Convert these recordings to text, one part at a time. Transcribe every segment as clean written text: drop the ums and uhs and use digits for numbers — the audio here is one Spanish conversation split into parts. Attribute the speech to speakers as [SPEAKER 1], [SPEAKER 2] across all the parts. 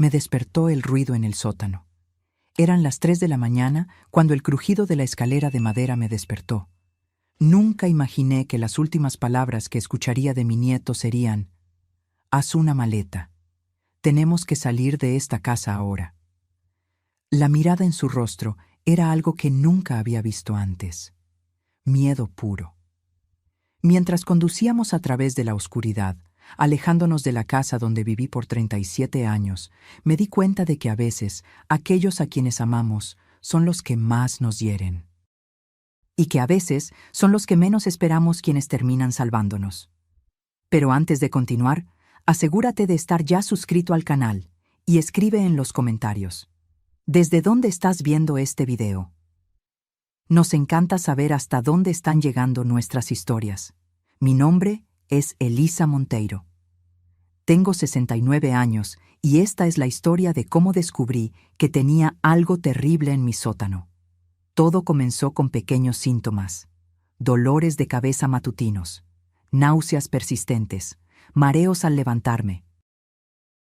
[SPEAKER 1] me despertó el ruido en el sótano. Eran las 3 de la mañana cuando el crujido de la escalera de madera me despertó. Nunca imaginé que las últimas palabras que escucharía de mi nieto serían: «Haz una maleta. Tenemos que salir de esta casa ahora». La mirada en su rostro era algo que nunca había visto antes. Miedo puro. Mientras conducíamos a través de la oscuridad, alejándonos de la casa donde viví por 37 años, me di cuenta de que a veces aquellos a quienes amamos son los que más nos hieren. Y que a veces son los que menos esperamos quienes terminan salvándonos. Pero antes de continuar, asegúrate de estar ya suscrito al canal y escribe en los comentarios: ¿desde dónde estás viendo este video? Nos encanta saber hasta dónde están llegando nuestras historias. Mi nombre es Elisa Monteiro. Tengo 69 años y esta es la historia de cómo descubrí que tenía algo terrible en mi sótano. Todo comenzó con pequeños síntomas: dolores de cabeza matutinos, náuseas persistentes, mareos al levantarme.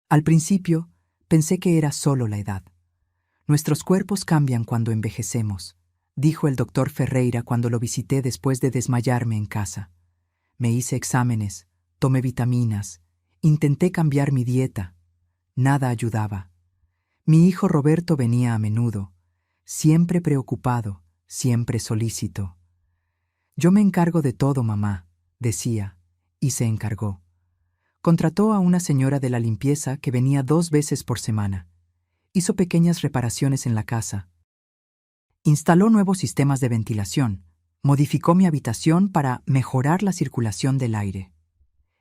[SPEAKER 1] Al principio, pensé que era solo la edad. Nuestros cuerpos cambian cuando envejecemos, dijo el doctor Ferreira cuando lo visité después de desmayarme en casa. Me hice exámenes, tomé vitaminas, intenté cambiar mi dieta. Nada ayudaba. Mi hijo Roberto venía a menudo, siempre preocupado, siempre solícito. «Yo me encargo de todo, mamá», decía, y se encargó. Contrató a una señora de la limpieza que venía 2 veces por semana. Hizo pequeñas reparaciones en la casa. Instaló nuevos sistemas de ventilación. Modificó mi habitación para mejorar la circulación del aire.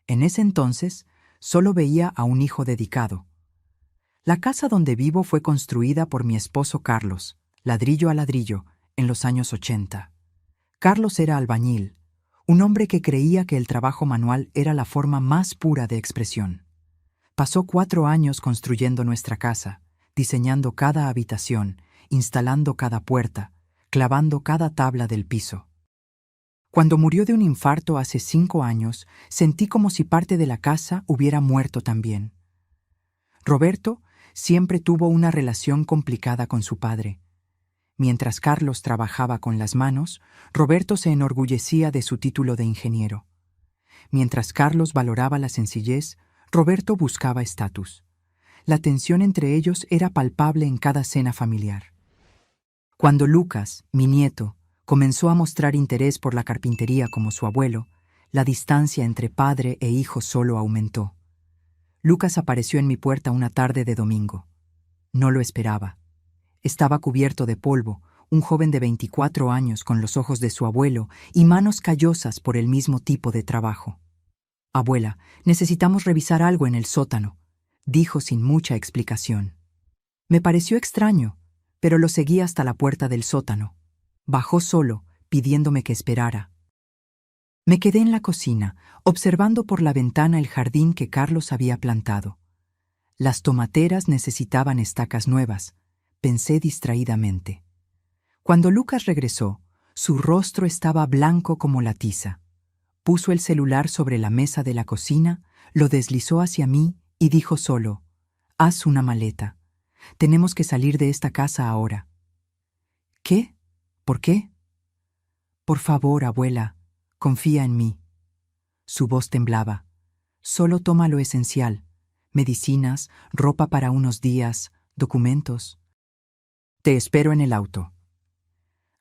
[SPEAKER 1] En ese entonces, solo veía a un hijo dedicado. La casa donde vivo fue construida por mi esposo Carlos, ladrillo a ladrillo, en los años 80. Carlos era albañil, un hombre que creía que el trabajo manual era la forma más pura de expresión. Pasó 4 años construyendo nuestra casa, diseñando cada habitación, instalando cada puerta, clavando cada tabla del piso. Cuando murió de un infarto hace 5 años, sentí como si parte de la casa hubiera muerto también. Roberto siempre tuvo una relación complicada con su padre. Mientras Carlos trabajaba con las manos, Roberto se enorgullecía de su título de ingeniero. Mientras Carlos valoraba la sencillez, Roberto buscaba estatus. La tensión entre ellos era palpable en cada cena familiar. Cuando Lucas, mi nieto, comenzó a mostrar interés por la carpintería como su abuelo, la distancia entre padre e hijo solo aumentó. Lucas apareció en mi puerta una tarde de domingo. No lo esperaba. Estaba cubierto de polvo, un joven de 24 años con los ojos de su abuelo y manos callosas por el mismo tipo de trabajo. «Abuela, necesitamos revisar algo en el sótano», dijo sin mucha explicación. Me pareció extraño, pero lo seguí hasta la puerta del sótano. Bajó solo, pidiéndome que esperara. Me quedé en la cocina, observando por la ventana el jardín que Carlos había plantado. Las tomateras necesitaban estacas nuevas, pensé distraídamente. Cuando Lucas regresó, su rostro estaba blanco como la tiza. Puso el celular sobre la mesa de la cocina, lo deslizó hacia mí y dijo solo: «Haz una maleta. Tenemos que salir de esta casa ahora». «¿Qué? ¿Por qué?» «Por favor, abuela, confía en mí». Su voz temblaba. «Solo toma lo esencial: medicinas, ropa para unos días, documentos». «Te espero en el auto».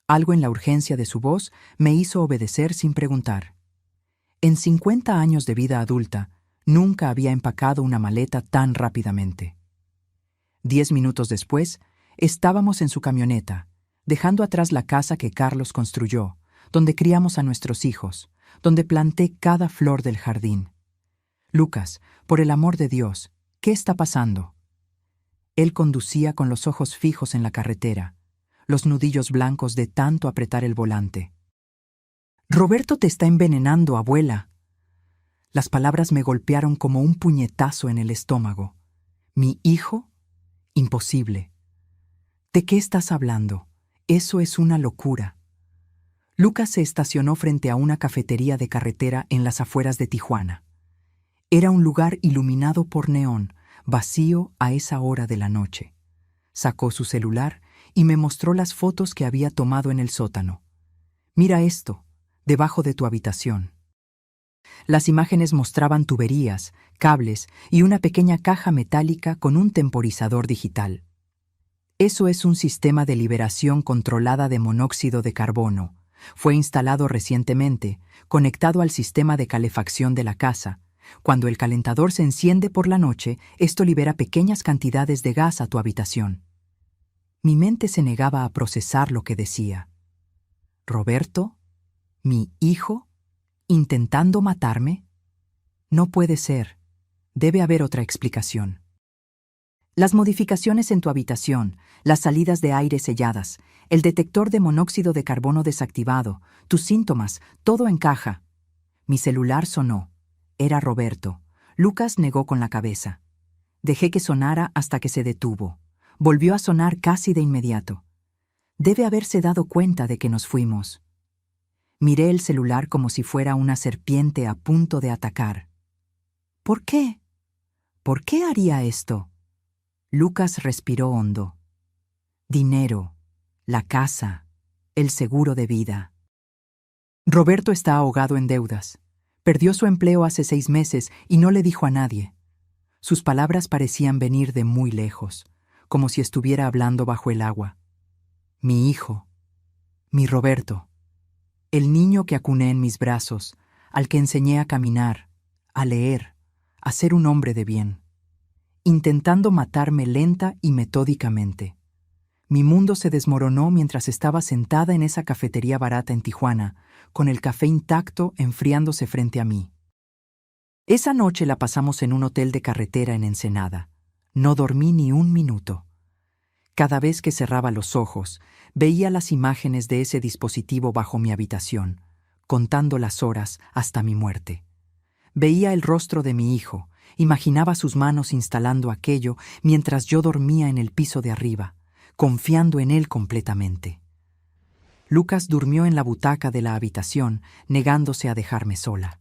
[SPEAKER 1] Algo en la urgencia de su voz me hizo obedecer sin preguntar. En 50 años de vida adulta, nunca había empacado una maleta tan rápidamente. 10 minutos después, estábamos en su camioneta, dejando atrás la casa que Carlos construyó, donde criamos a nuestros hijos, donde planté cada flor del jardín. «Lucas, por el amor de Dios, ¿qué está pasando?» Él conducía con los ojos fijos en la carretera, los nudillos blancos de tanto apretar el volante. «Roberto te está envenenando, abuela». Las palabras me golpearon como un puñetazo en el estómago. ¿Mi hijo? Imposible. ¿De qué estás hablando? Eso es una locura. Lucas se estacionó frente a una cafetería de carretera en las afueras de Tijuana. Era un lugar iluminado por neón, vacío a esa hora de la noche. Sacó su celular y me mostró las fotos que había tomado en el sótano. «Mira esto, debajo de tu habitación». Las imágenes mostraban tuberías, cables y una pequeña caja metálica con un temporizador digital. Eso es un sistema de liberación controlada de monóxido de carbono. Fue instalado recientemente, conectado al sistema de calefacción de la casa. Cuando el calentador se enciende por la noche, esto libera pequeñas cantidades de gas a tu habitación. Mi mente se negaba a procesar lo que decía. ¿Roberto? ¿Mi hijo? ¿Intentando matarme? No puede ser. Debe haber otra explicación. Las modificaciones en tu habitación, las salidas de aire selladas, el detector de monóxido de carbono desactivado, tus síntomas, todo encaja. Mi celular sonó. Era Roberto. Lucas negó con la cabeza. Dejé que sonara hasta que se detuvo. Volvió a sonar casi de inmediato. Debe haberse dado cuenta de que nos fuimos. Miré el celular como si fuera una serpiente a punto de atacar. ¿Por qué? ¿Por qué haría esto? Lucas respiró hondo. Dinero, la casa, el seguro de vida. Roberto está ahogado en deudas. Perdió su empleo hace 6 meses y no le dijo a nadie. Sus palabras parecían venir de muy lejos, como si estuviera hablando bajo el agua. Mi hijo, mi Roberto, el niño que acuné en mis brazos, al que enseñé a caminar, a leer, a ser un hombre de bien, intentando matarme lenta y metódicamente. Mi mundo se desmoronó mientras estaba sentada en esa cafetería barata en Tijuana, con el café intacto enfriándose frente a mí. Esa noche la pasamos en un hotel de carretera en Ensenada. No dormí ni un minuto. Cada vez que cerraba los ojos, veía las imágenes de ese dispositivo bajo mi habitación, contando las horas hasta mi muerte. Veía el rostro de mi hijo, imaginaba sus manos instalando aquello mientras yo dormía en el piso de arriba, confiando en él completamente. Lucas durmió en la butaca de la habitación, negándose a dejarme sola.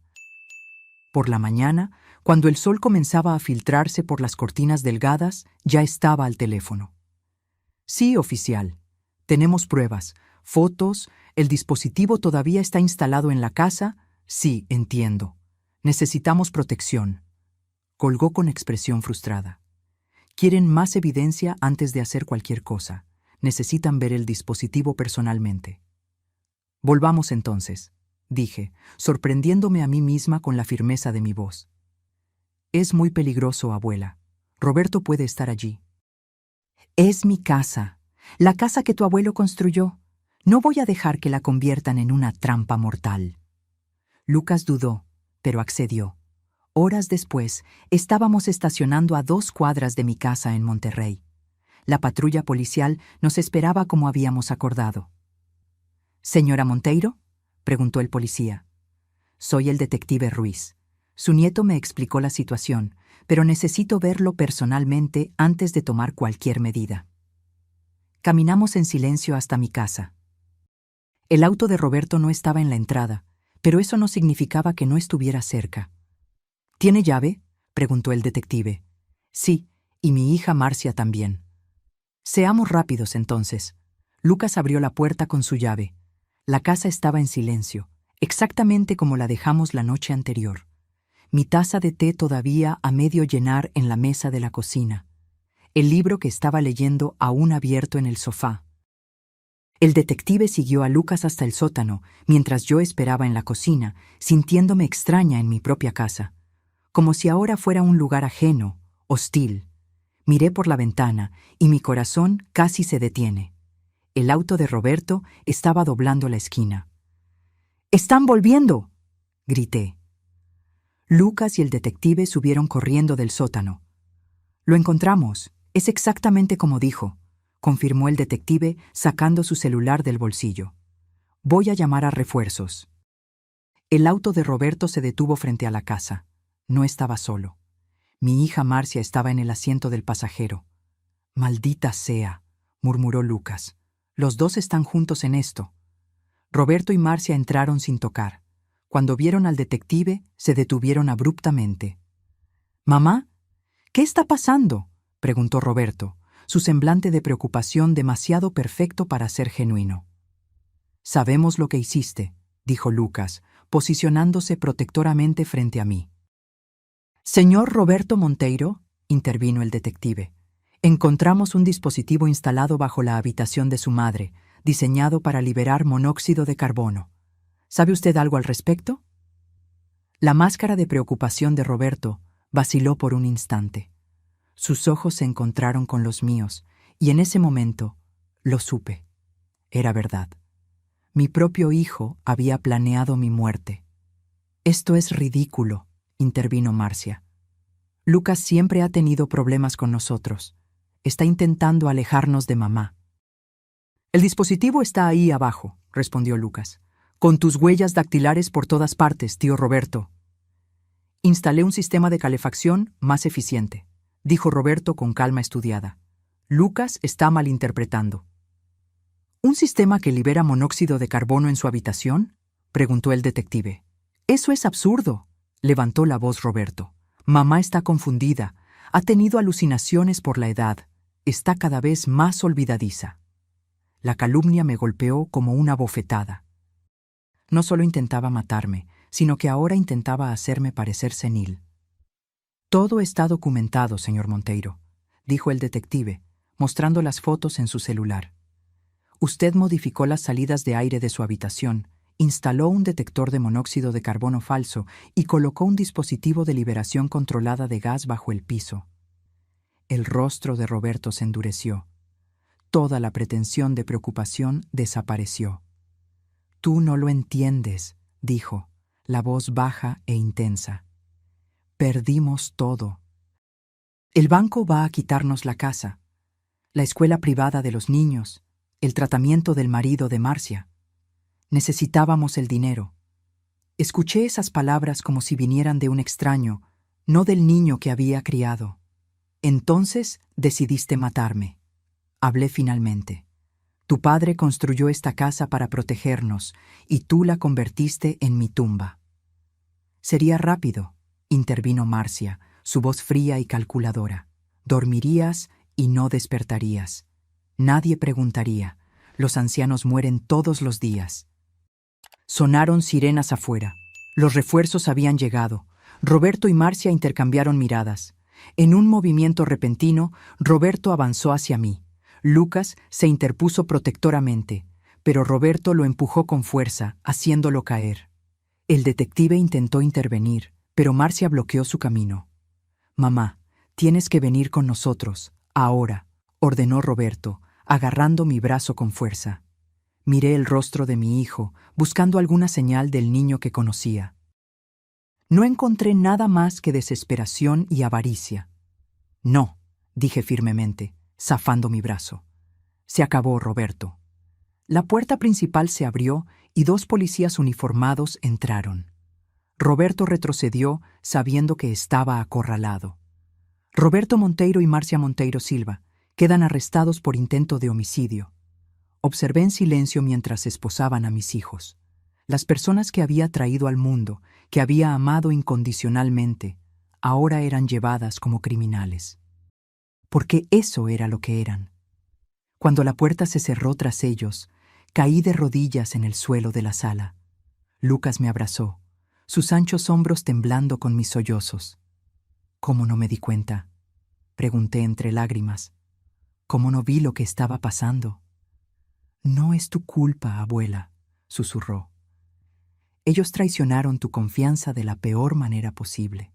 [SPEAKER 1] Por la mañana, cuando el sol comenzaba a filtrarse por las cortinas delgadas, ya estaba al teléfono. Sí, oficial. Tenemos pruebas, fotos, el dispositivo todavía está instalado en la casa. Sí, entiendo. Necesitamos protección. Colgó con expresión frustrada. Quieren más evidencia antes de hacer cualquier cosa. Necesitan ver el dispositivo personalmente. Volvamos entonces, dije, sorprendiéndome a mí misma con la firmeza de mi voz. Es muy peligroso, abuela. Roberto puede estar allí. Es mi casa, la casa que tu abuelo construyó. No voy a dejar que la conviertan en una trampa mortal. Lucas dudó, pero accedió. Horas después, estábamos estacionando a 2 cuadras de mi casa en Monterrey. La patrulla policial nos esperaba como habíamos acordado. «¿Señora Monteiro?», preguntó el policía. «Soy el detective Ruiz. Su nieto me explicó la situación, pero necesito verlo personalmente antes de tomar cualquier medida». Caminamos en silencio hasta mi casa. El auto de Roberto no estaba en la entrada, pero eso no significaba que no estuviera cerca. «¿Tiene llave?», preguntó el detective. «Sí, y mi hija Marcia también». «Seamos rápidos entonces». Lucas abrió la puerta con su llave. La casa estaba en silencio, exactamente como la dejamos la noche anterior. Mi taza de té todavía a medio llenar en la mesa de la cocina. El libro que estaba leyendo aún abierto en el sofá. El detective siguió a Lucas hasta el sótano, mientras yo esperaba en la cocina, sintiéndome extraña en mi propia casa. Como si ahora fuera un lugar ajeno, hostil. Miré por la ventana y mi corazón casi se detiene. El auto de Roberto estaba doblando la esquina. «¡Están volviendo!», grité. Lucas y el detective subieron corriendo del sótano. «Lo encontramos. Es exactamente como dijo», confirmó el detective sacando su celular del bolsillo. «Voy a llamar a refuerzos». El auto de Roberto se detuvo frente a la casa. No estaba solo. Mi hija Marcia estaba en el asiento del pasajero. «Maldita sea», murmuró Lucas. «Los dos están juntos en esto». Roberto y Marcia entraron sin tocar. Cuando vieron al detective, se detuvieron abruptamente. «Mamá, ¿Qué está pasando?, preguntó Roberto, su semblante de preocupación demasiado perfecto para ser genuino. Sabemos lo que hiciste, dijo Lucas, posicionándose protectoramente frente a mí. Señor Roberto Monteiro, intervino el detective, encontramos un dispositivo instalado bajo la habitación de su madre, diseñado para liberar monóxido de carbono. ¿Sabe usted algo al respecto? La máscara de preocupación de Roberto vaciló por un instante. Sus ojos se encontraron con los míos, y en ese momento lo supe. Era verdad. Mi propio hijo había planeado mi muerte. Esto es ridículo, intervino Marcia. Lucas siempre ha tenido problemas con nosotros. Está intentando alejarnos de mamá. El dispositivo está ahí abajo, respondió Lucas, con tus huellas dactilares por todas partes, tío Roberto. Instalé un sistema de calefacción más eficiente, dijo Roberto con calma estudiada. Lucas está malinterpretando. ¿Un sistema que libera monóxido de carbono en su habitación?, preguntó el detective. Eso es absurdo, levantó la voz Roberto. Mamá está confundida, ha tenido alucinaciones por la edad, está cada vez más olvidadiza. La calumnia me golpeó como una bofetada. No solo intentaba matarme, sino que ahora intentaba hacerme parecer senil. Todo está documentado, señor Monteiro, dijo el detective, mostrando las fotos en su celular. Usted modificó las salidas de aire de su habitación, instaló un detector de monóxido de carbono falso y colocó un dispositivo de liberación controlada de gas bajo el piso. El rostro de Roberto se endureció. Toda la pretensión de preocupación desapareció. Tú no lo entiendes, dijo, la voz baja e intensa. Perdimos todo. El banco va a quitarnos la casa, la escuela privada de los niños, el tratamiento del marido de Marcia. Necesitábamos el dinero. Escuché esas palabras como si vinieran de un extraño, no del niño que había criado. Entonces decidiste matarme. Hablé finalmente. Tu padre construyó esta casa para protegernos, y tú la convertiste en mi tumba. Sería rápido, intervino Marcia, su voz fría y calculadora. Dormirías y no despertarías. Nadie preguntaría. Los ancianos mueren todos los días. Sonaron sirenas afuera. Los refuerzos habían llegado. Roberto y Marcia intercambiaron miradas. En un movimiento repentino, Roberto avanzó hacia mí. Lucas se interpuso protectoramente, pero Roberto lo empujó con fuerza, haciéndolo caer. El detective intentó intervenir, pero Marcia bloqueó su camino. «Mamá, tienes que venir con nosotros, ahora», ordenó Roberto, agarrando mi brazo con fuerza. Miré el rostro de mi hijo, buscando alguna señal del niño que conocía. No encontré nada más que desesperación y avaricia. «No», dije firmemente, zafando mi brazo. Se acabó, Roberto. La puerta principal se abrió y 2 policías uniformados entraron. Roberto retrocedió sabiendo que estaba acorralado. Roberto Monteiro y Marcia Monteiro Silva quedan arrestados por intento de homicidio. Observé en silencio mientras esposaban a mis hijos. Las personas que había traído al mundo, que había amado incondicionalmente, ahora eran llevadas como criminales. Porque eso era lo que eran. Cuando la puerta se cerró tras ellos, caí de rodillas en el suelo de la sala. Lucas me abrazó, sus anchos hombros temblando con mis sollozos. ¿Cómo no me di cuenta?, pregunté entre lágrimas. ¿Cómo no vi lo que estaba pasando? No es tu culpa, abuela, susurró. Ellos traicionaron tu confianza de la peor manera posible.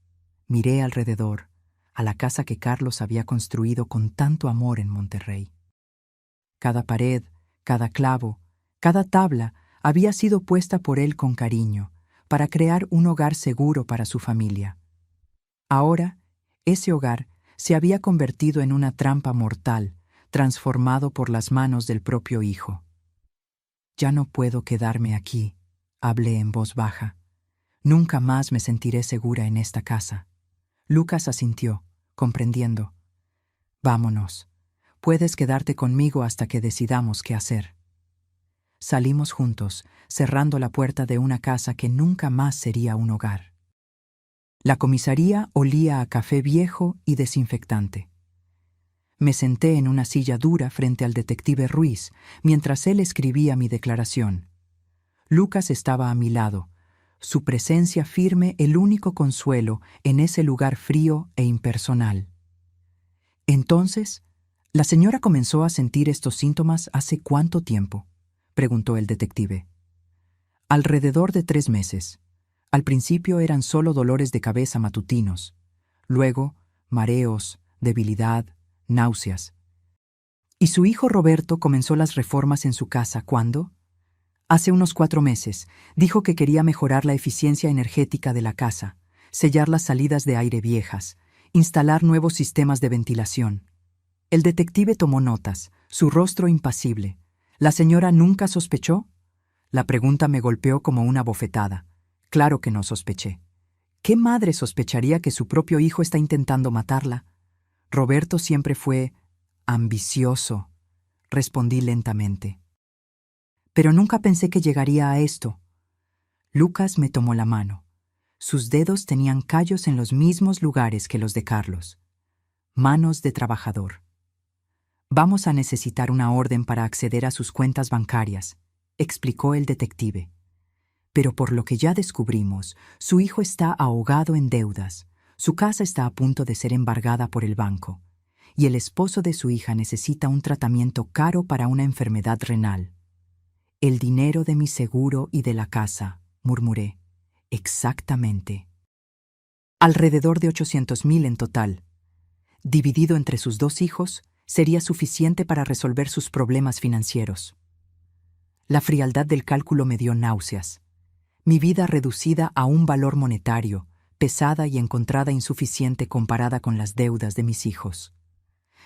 [SPEAKER 1] Miré alrededor, a la casa que Carlos había construido con tanto amor en Monterrey. Cada pared, cada clavo, cada tabla había sido puesta por él con cariño, para crear un hogar seguro para su familia. Ahora, ese hogar se había convertido en una trampa mortal, transformado por las manos del propio hijo. «Ya no puedo quedarme aquí», hablé en voz baja. «Nunca más me sentiré segura en esta casa». Lucas asintió, comprendiendo. «Vámonos. Puedes quedarte conmigo hasta que decidamos qué hacer». Salimos juntos, cerrando la puerta de una casa que nunca más sería un hogar. La comisaría olía a café viejo y desinfectante. Me senté en una silla dura frente al detective Ruiz mientras él escribía mi declaración. Lucas estaba a mi lado, su presencia firme el único consuelo en ese lugar frío e impersonal. Entonces, ¿la señora comenzó a sentir estos síntomas hace cuánto tiempo?, preguntó el detective. Alrededor de 3 meses. Al principio eran solo dolores de cabeza matutinos, luego mareos, debilidad, náuseas. ¿Y su hijo Roberto comenzó las reformas en su casa cuándo? Hace unos 4 meses. Dijo que quería mejorar la eficiencia energética de la casa, sellar las salidas de aire viejas, instalar nuevos sistemas de ventilación. El detective tomó notas, su rostro impasible. ¿La señora nunca sospechó? La pregunta me golpeó como una bofetada. Claro que no sospeché. ¿Qué madre sospecharía que su propio hijo está intentando matarla? Roberto siempre fue ambicioso, respondí lentamente. Pero nunca pensé que llegaría a esto. Lucas me tomó la mano. Sus dedos tenían callos en los mismos lugares que los de Carlos. Manos de trabajador. Vamos a necesitar una orden para acceder a sus cuentas bancarias, explicó el detective. Pero por lo que ya descubrimos, su hijo está ahogado en deudas, su casa está a punto de ser embargada por el banco, y el esposo de su hija necesita un tratamiento caro para una enfermedad renal. El dinero de mi seguro y de la casa, murmuré. Exactamente. Alrededor de 800,000 en total. Dividido entre sus 2 hijos, sería suficiente para resolver sus problemas financieros. La frialdad del cálculo me dio náuseas. Mi vida reducida a un valor monetario, pesada y encontrada insuficiente comparada con las deudas de mis hijos.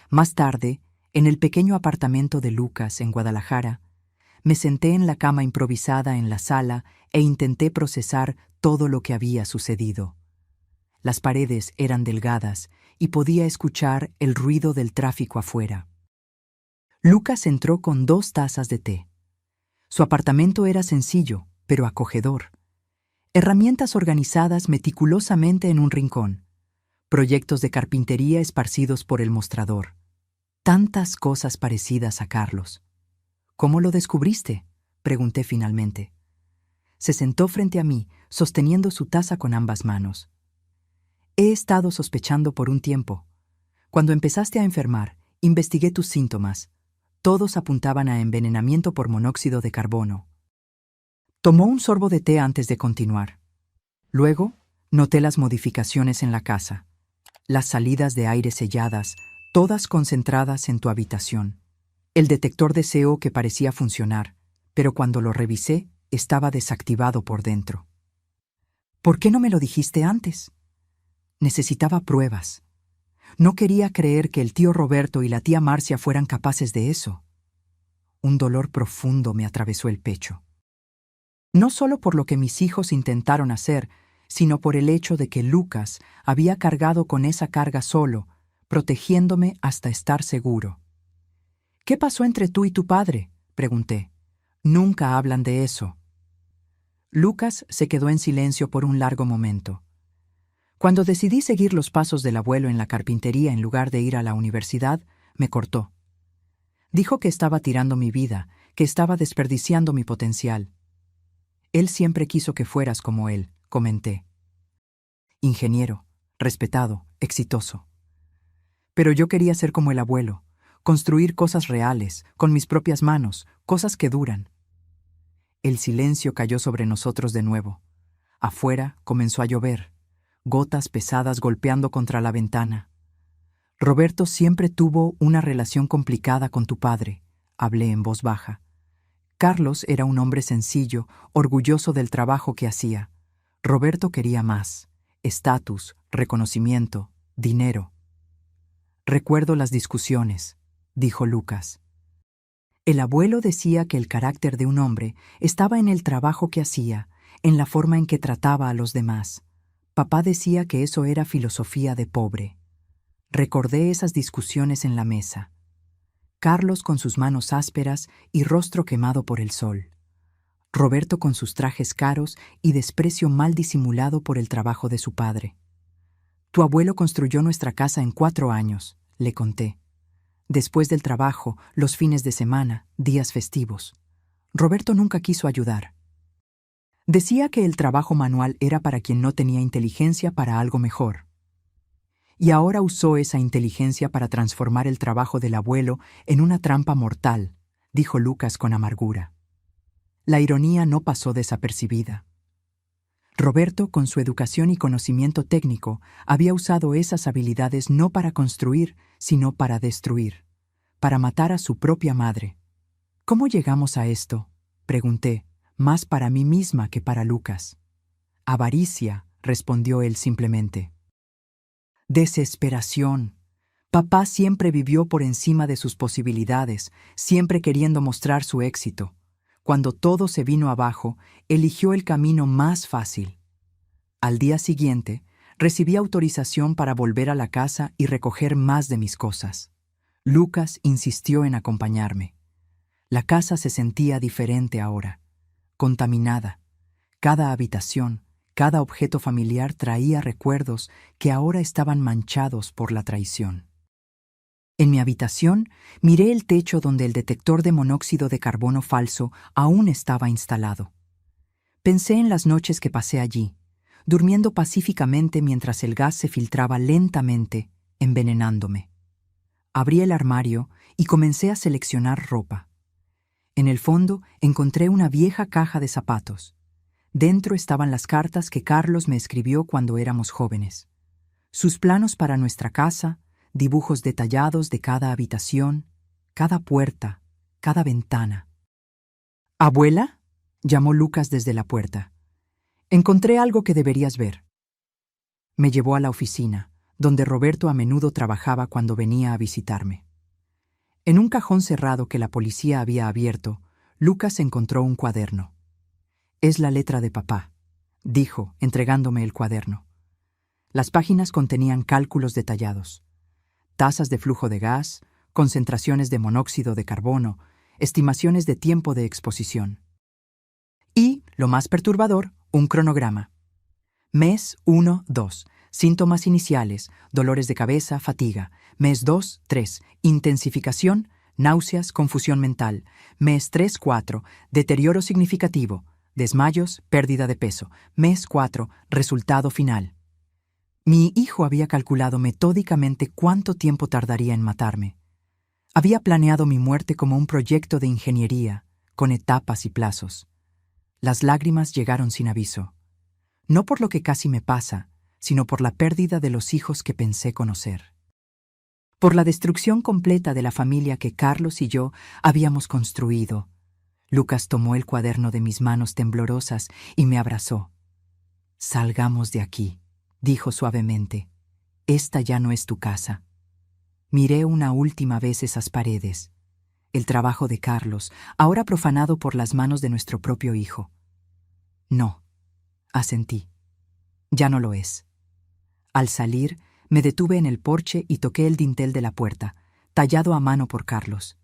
[SPEAKER 1] Más tarde, en el pequeño apartamento de Lucas, en Guadalajara, me senté en la cama improvisada en la sala e intenté procesar todo lo que había sucedido. Las paredes eran delgadas y podía escuchar el ruido del tráfico afuera. Lucas entró con 2 tazas de té. Su apartamento era sencillo, pero acogedor. Herramientas organizadas meticulosamente en un rincón. Proyectos de carpintería esparcidos por el mostrador. Tantas cosas parecidas a Carlos. ¿Cómo lo descubriste?, pregunté finalmente. Se sentó frente a mí, sosteniendo su taza con ambas manos. He estado sospechando por un tiempo. Cuando empezaste a enfermar, investigué tus síntomas. Todos apuntaban a envenenamiento por monóxido de carbono. Tomó un sorbo de té antes de continuar. Luego, noté las modificaciones en la casa. Las salidas de aire selladas, todas concentradas en tu habitación. El detector de CO que parecía funcionar, pero cuando lo revisé, estaba desactivado por dentro. ¿Por qué no me lo dijiste antes? Necesitaba pruebas. No quería creer que el tío Roberto y la tía Marcia fueran capaces de eso. Un dolor profundo me atravesó el pecho. No solo por lo que mis hijos intentaron hacer, sino por el hecho de que Lucas había cargado con esa carga solo, protegiéndome hasta estar seguro. ¿Qué pasó entre tú y tu padre?, pregunté. Nunca hablan de eso. Lucas se quedó en silencio por un largo momento. Cuando decidí seguir los pasos del abuelo en la carpintería en lugar de ir a la universidad, me cortó. Dijo que estaba tirando mi vida, que estaba desperdiciando mi potencial. Él siempre quiso que fueras como él, comenté. Ingeniero, respetado, exitoso. Pero yo quería ser como el abuelo, construir cosas reales, con mis propias manos, cosas que duran. El silencio cayó sobre nosotros de nuevo. Afuera comenzó a llover, gotas pesadas golpeando contra la ventana. Roberto siempre tuvo una relación complicada con tu padre, hablé en voz baja. Carlos era un hombre sencillo, orgulloso del trabajo que hacía. Roberto quería más: estatus, reconocimiento, dinero. Recuerdo las discusiones, dijo Lucas. El abuelo decía que el carácter de un hombre estaba en el trabajo que hacía, en la forma en que trataba a los demás. Papá decía que eso era filosofía de pobre. Recordé esas discusiones en la mesa. Carlos con sus manos ásperas y rostro quemado por el sol. Roberto con sus trajes caros y desprecio mal disimulado por el trabajo de su padre. Tu abuelo construyó nuestra casa en 4 años, le conté. Después del trabajo, los fines de semana, días festivos. Roberto nunca quiso ayudar. Decía que el trabajo manual era para quien no tenía inteligencia para algo mejor. Y ahora usó esa inteligencia para transformar el trabajo del abuelo en una trampa mortal, dijo Lucas con amargura. La ironía no pasó desapercibida. Roberto, con su educación y conocimiento técnico, había usado esas habilidades no para construir, sino para destruir, para matar a su propia madre. ¿Cómo llegamos a esto?, pregunté, más para mí misma que para Lucas. Avaricia, respondió él simplemente. Desesperación. Papá siempre vivió por encima de sus posibilidades, siempre queriendo mostrar su éxito. Cuando todo se vino abajo, eligió el camino más fácil. Al día siguiente, recibí autorización para volver a la casa y recoger más de mis cosas. Lucas insistió en acompañarme. La casa se sentía diferente ahora, contaminada. Cada habitación, cada objeto familiar traía recuerdos que ahora estaban manchados por la traición. En mi habitación, miré el techo donde el detector de monóxido de carbono falso aún estaba instalado. Pensé en las noches que pasé allí, durmiendo pacíficamente mientras el gas se filtraba lentamente, envenenándome. Abrí el armario y comencé a seleccionar ropa. En el fondo encontré una vieja caja de zapatos. Dentro estaban las cartas que Carlos me escribió cuando éramos jóvenes. Sus planos para nuestra casa, dibujos detallados de cada habitación, cada puerta, cada ventana. ¿Abuela?, llamó Lucas desde la puerta. Encontré algo que deberías ver. Me llevó a la oficina, donde Roberto a menudo trabajaba cuando venía a visitarme. En un cajón cerrado que la policía había abierto, Lucas encontró un cuaderno. Es la letra de papá, dijo, entregándome el cuaderno. Las páginas contenían cálculos detallados. Tasas de flujo de gas, concentraciones de monóxido de carbono, estimaciones de tiempo de exposición. Y, lo más perturbador, un cronograma. Mes 1, 2. Síntomas iniciales, dolores de cabeza, fatiga. Mes 2, 3. Intensificación, náuseas, confusión mental. Mes 3, 4. Deterioro significativo, desmayos, pérdida de peso. Mes 4. Resultado final. Mi hijo había calculado metódicamente cuánto tiempo tardaría en matarme. Había planeado mi muerte como un proyecto de ingeniería, con etapas y plazos. Las lágrimas llegaron sin aviso. No por lo que casi me pasa, sino por la pérdida de los hijos que pensé conocer. Por la destrucción completa de la familia que Carlos y yo habíamos construido. Lucas tomó el cuaderno de mis manos temblorosas y me abrazó. «Salgamos de aquí», dijo suavemente. «Esta ya no es tu casa». Miré una última vez esas paredes. El trabajo de Carlos, ahora profanado por las manos de nuestro propio hijo. «No», asentí. «Ya no lo es». Al salir, me detuve en el porche y toqué el dintel de la puerta, tallado a mano por Carlos.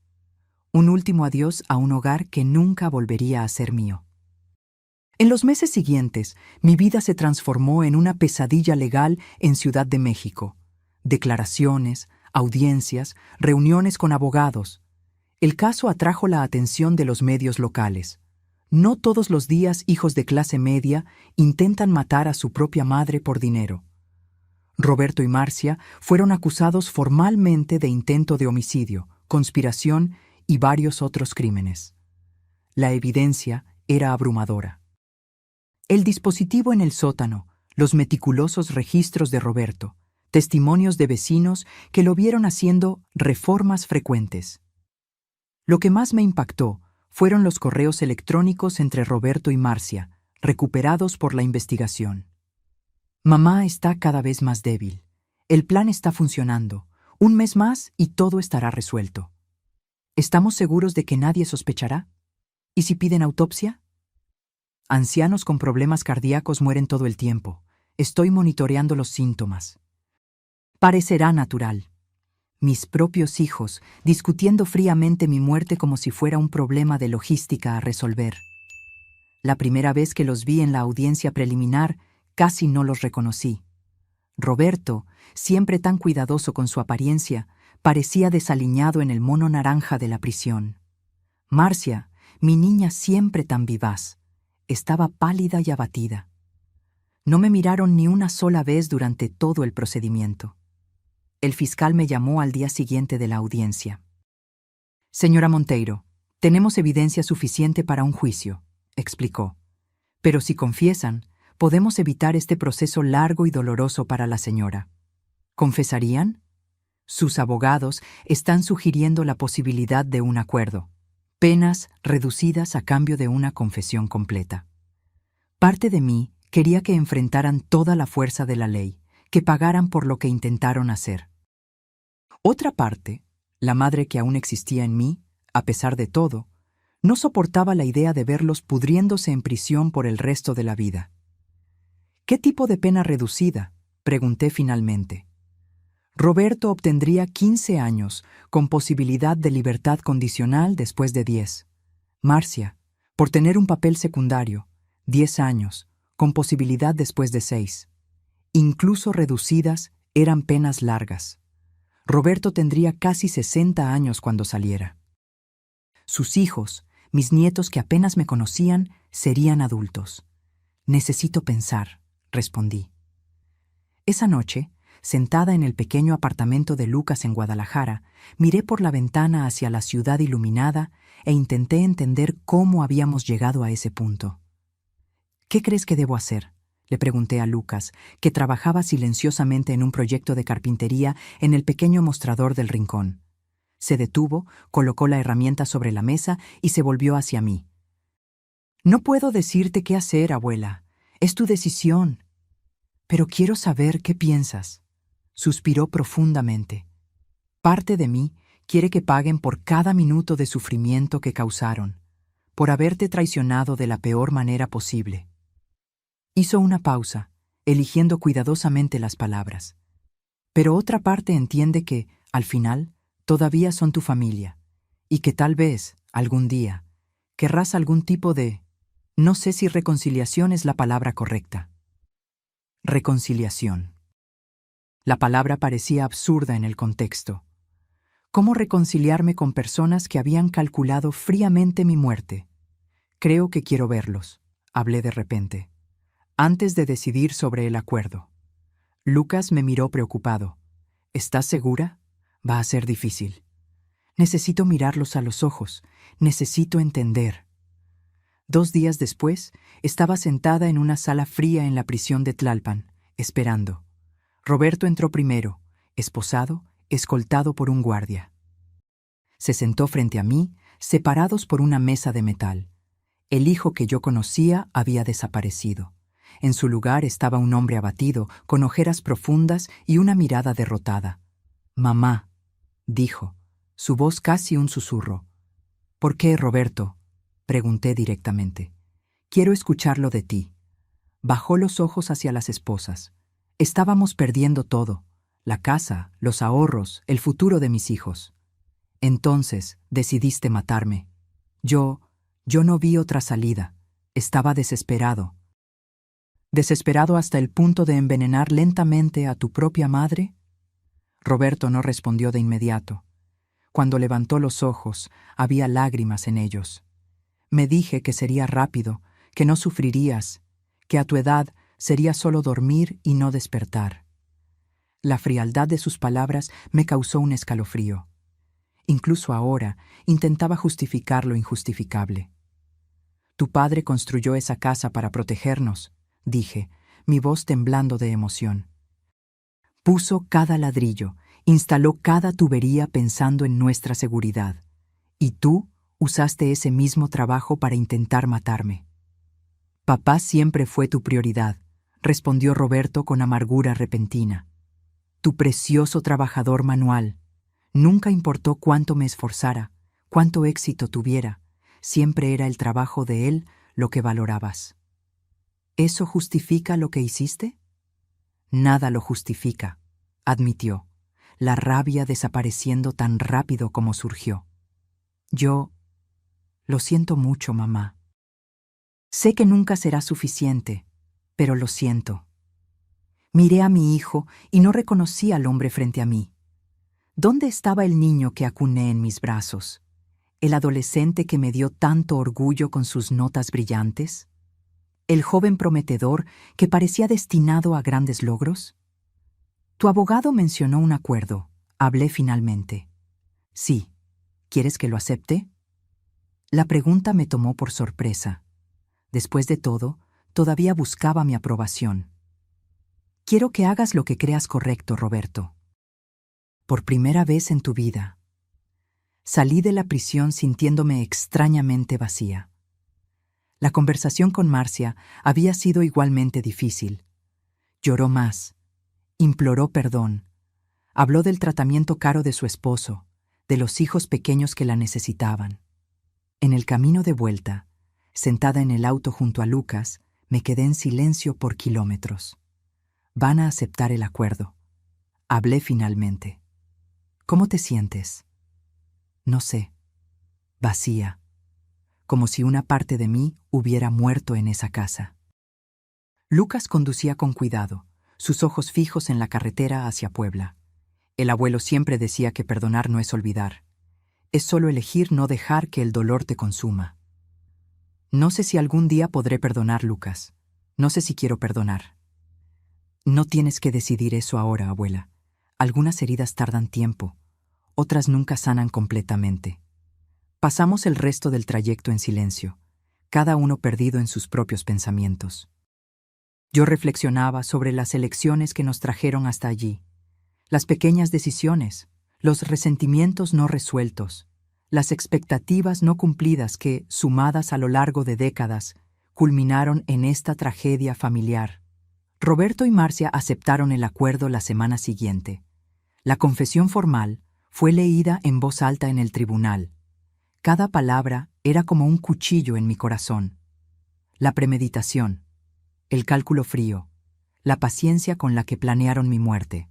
[SPEAKER 1] Un último adiós a un hogar que nunca volvería a ser mío. En los meses siguientes, mi vida se transformó en una pesadilla legal en Ciudad de México. Declaraciones, audiencias, reuniones con abogados. El caso atrajo la atención de los medios locales. No todos los días hijos de clase media intentan matar a su propia madre por dinero. Roberto y Marcia fueron acusados formalmente de intento de homicidio, conspiración y varios otros crímenes. La evidencia era abrumadora. El dispositivo en el sótano, los meticulosos registros de Roberto, testimonios de vecinos que lo vieron haciendo reformas frecuentes. Lo que más me impactó fueron los correos electrónicos entre Roberto y Marcia, recuperados por la investigación. Mamá está cada vez más débil. El plan está funcionando. Un mes más y todo estará resuelto. ¿Estamos seguros de que nadie sospechará? ¿Y si piden autopsia? Ancianos con problemas cardíacos mueren todo el tiempo. Estoy monitoreando los síntomas. Parecerá natural. Mis propios hijos, discutiendo fríamente mi muerte como si fuera un problema de logística a resolver. La primera vez que los vi en la audiencia preliminar, casi no los reconocí. Roberto, siempre tan cuidadoso con su apariencia, parecía desaliñado en el mono naranja de la prisión. Marcia, mi niña siempre tan vivaz, estaba pálida y abatida. No me miraron ni una sola vez durante todo el procedimiento. El fiscal me llamó al día siguiente de la audiencia. «Señora Monteiro, tenemos evidencia suficiente para un juicio», explicó. «Pero si confiesan, podemos evitar este proceso largo y doloroso para la señora». ¿Confesarían? Sus abogados están sugiriendo la posibilidad de un acuerdo. Penas reducidas a cambio de una confesión completa. Parte de mí quería que enfrentaran toda la fuerza de la ley, que pagaran por lo que intentaron hacer. Otra parte, la madre que aún existía en mí, a pesar de todo, no soportaba la idea de verlos pudriéndose en prisión por el resto de la vida. ¿Qué tipo de pena reducida?, pregunté finalmente. Roberto obtendría 15 años, con posibilidad de libertad condicional después de 10. Marcia, por tener un papel secundario, 10 años, con posibilidad después de 6. Incluso reducidas, eran penas largas. Roberto tendría casi 60 años cuando saliera. Sus hijos, mis nietos que apenas me conocían, serían adultos. «Necesito pensar», respondí. Esa noche, sentada en el pequeño apartamento de Lucas en Guadalajara, miré por la ventana hacia la ciudad iluminada e intenté entender cómo habíamos llegado a ese punto. «¿Qué crees que debo hacer?», le pregunté a Lucas, que trabajaba silenciosamente en un proyecto de carpintería en el pequeño mostrador del rincón. Se detuvo, colocó la herramienta sobre la mesa y se volvió hacia mí. «No puedo decirte qué hacer, abuela. Es tu decisión. Pero quiero saber qué piensas». Suspiró profundamente. «Parte de mí quiere que paguen por cada minuto de sufrimiento que causaron, por haberte traicionado de la peor manera posible». Hizo una pausa, eligiendo cuidadosamente las palabras. «Pero otra parte entiende que, al final, todavía son tu familia, y que tal vez, algún día, querrás algún tipo de... No sé si reconciliación es la palabra correcta». Reconciliación. La palabra parecía absurda en el contexto. ¿Cómo reconciliarme con personas que habían calculado fríamente mi muerte? «Creo que quiero verlos», hablé de repente, antes de decidir sobre el acuerdo. Lucas me miró preocupado. «¿Estás segura? Va a ser difícil». «Necesito mirarlos a los ojos. Necesito entender». 2 días después, estaba sentada en una sala fría en la prisión de Tlalpan, esperando. Roberto entró primero, esposado, escoltado por un guardia. Se sentó frente a mí, separados por una mesa de metal. El hijo que yo conocía había desaparecido. En su lugar estaba un hombre abatido, con ojeras profundas y una mirada derrotada. «Mamá», dijo, su voz casi un susurro. «¿Por qué, Roberto?», pregunté directamente. «Quiero escucharlo de ti». Bajó los ojos hacia las esposas. Estábamos perdiendo todo: la casa, los ahorros, el futuro de mis hijos. Entonces decidiste matarme. Yo no vi otra salida. Estaba desesperado. ¿Desesperado hasta el punto de envenenar lentamente a tu propia madre? Roberto no respondió de inmediato. Cuando levantó los ojos, había lágrimas en ellos. Me dije que sería rápido, que no sufrirías, que a tu edad sería solo dormir y no despertar. La frialdad de sus palabras me causó un escalofrío. Incluso ahora intentaba justificar lo injustificable. «Tu padre construyó esa casa para protegernos», dije, mi voz temblando de emoción. «Puso cada ladrillo, instaló cada tubería pensando en nuestra seguridad. Y tú usaste ese mismo trabajo para intentar matarme». «Papá siempre fue tu prioridad», respondió Roberto con amargura repentina. «Tu precioso trabajador manual. Nunca importó cuánto me esforzara, cuánto éxito tuviera. Siempre era el trabajo de él lo que valorabas». «¿Eso justifica lo que hiciste?» «Nada lo justifica», admitió, la rabia desapareciendo tan rápido como surgió. «Yo... Lo siento mucho, mamá. Sé que nunca será suficiente, pero lo siento». Miré a mi hijo y no reconocí al hombre frente a mí. ¿Dónde estaba el niño que acuné en mis brazos? ¿El adolescente que me dio tanto orgullo con sus notas brillantes? ¿El joven prometedor que parecía destinado a grandes logros? Tu abogado mencionó un acuerdo. Hablé finalmente. Sí. ¿Quieres que lo acepte? La pregunta me tomó por sorpresa. Después de todo, todavía buscaba mi aprobación. Quiero que hagas lo que creas correcto, Roberto. Por primera vez en tu vida. Salí de la prisión sintiéndome extrañamente vacía. La conversación con Marcia había sido igualmente difícil. Lloró más, imploró perdón, habló del tratamiento caro de su esposo, de los hijos pequeños que la necesitaban. En el camino de vuelta, sentada en el auto junto a Lucas, me quedé en silencio por kilómetros. Van a aceptar el acuerdo. Hablé finalmente. ¿Cómo te sientes? No sé. Vacía. Como si una parte de mí hubiera muerto en esa casa. Lucas conducía con cuidado, sus ojos fijos en la carretera hacia Puebla. El abuelo siempre decía que perdonar no es olvidar. Es solo elegir no dejar que el dolor te consuma. No sé si algún día podré perdonar, Lucas. No sé si quiero perdonar. No tienes que decidir eso ahora, abuela. Algunas heridas tardan tiempo. Otras nunca sanan completamente. Pasamos el resto del trayecto en silencio, cada uno perdido en sus propios pensamientos. Yo reflexionaba sobre las elecciones que nos trajeron hasta allí, las pequeñas decisiones, los resentimientos no resueltos, las expectativas no cumplidas que, sumadas a lo largo de décadas, culminaron en esta tragedia familiar. Roberto y Marcia aceptaron el acuerdo la semana siguiente. La confesión formal fue leída en voz alta en el tribunal. Cada palabra era como un cuchillo en mi corazón. La premeditación, el cálculo frío, la paciencia con la que planearon mi muerte.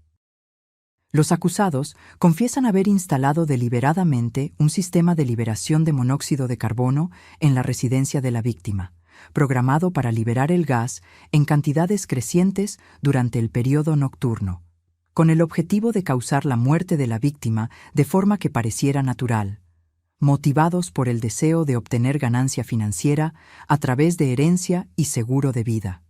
[SPEAKER 1] Los acusados confiesan haber instalado deliberadamente un sistema de liberación de monóxido de carbono en la residencia de la víctima, programado para liberar el gas en cantidades crecientes durante el periodo nocturno, con el objetivo de causar la muerte de la víctima de forma que pareciera natural, motivados por el deseo de obtener ganancia financiera a través de herencia y seguro de vida.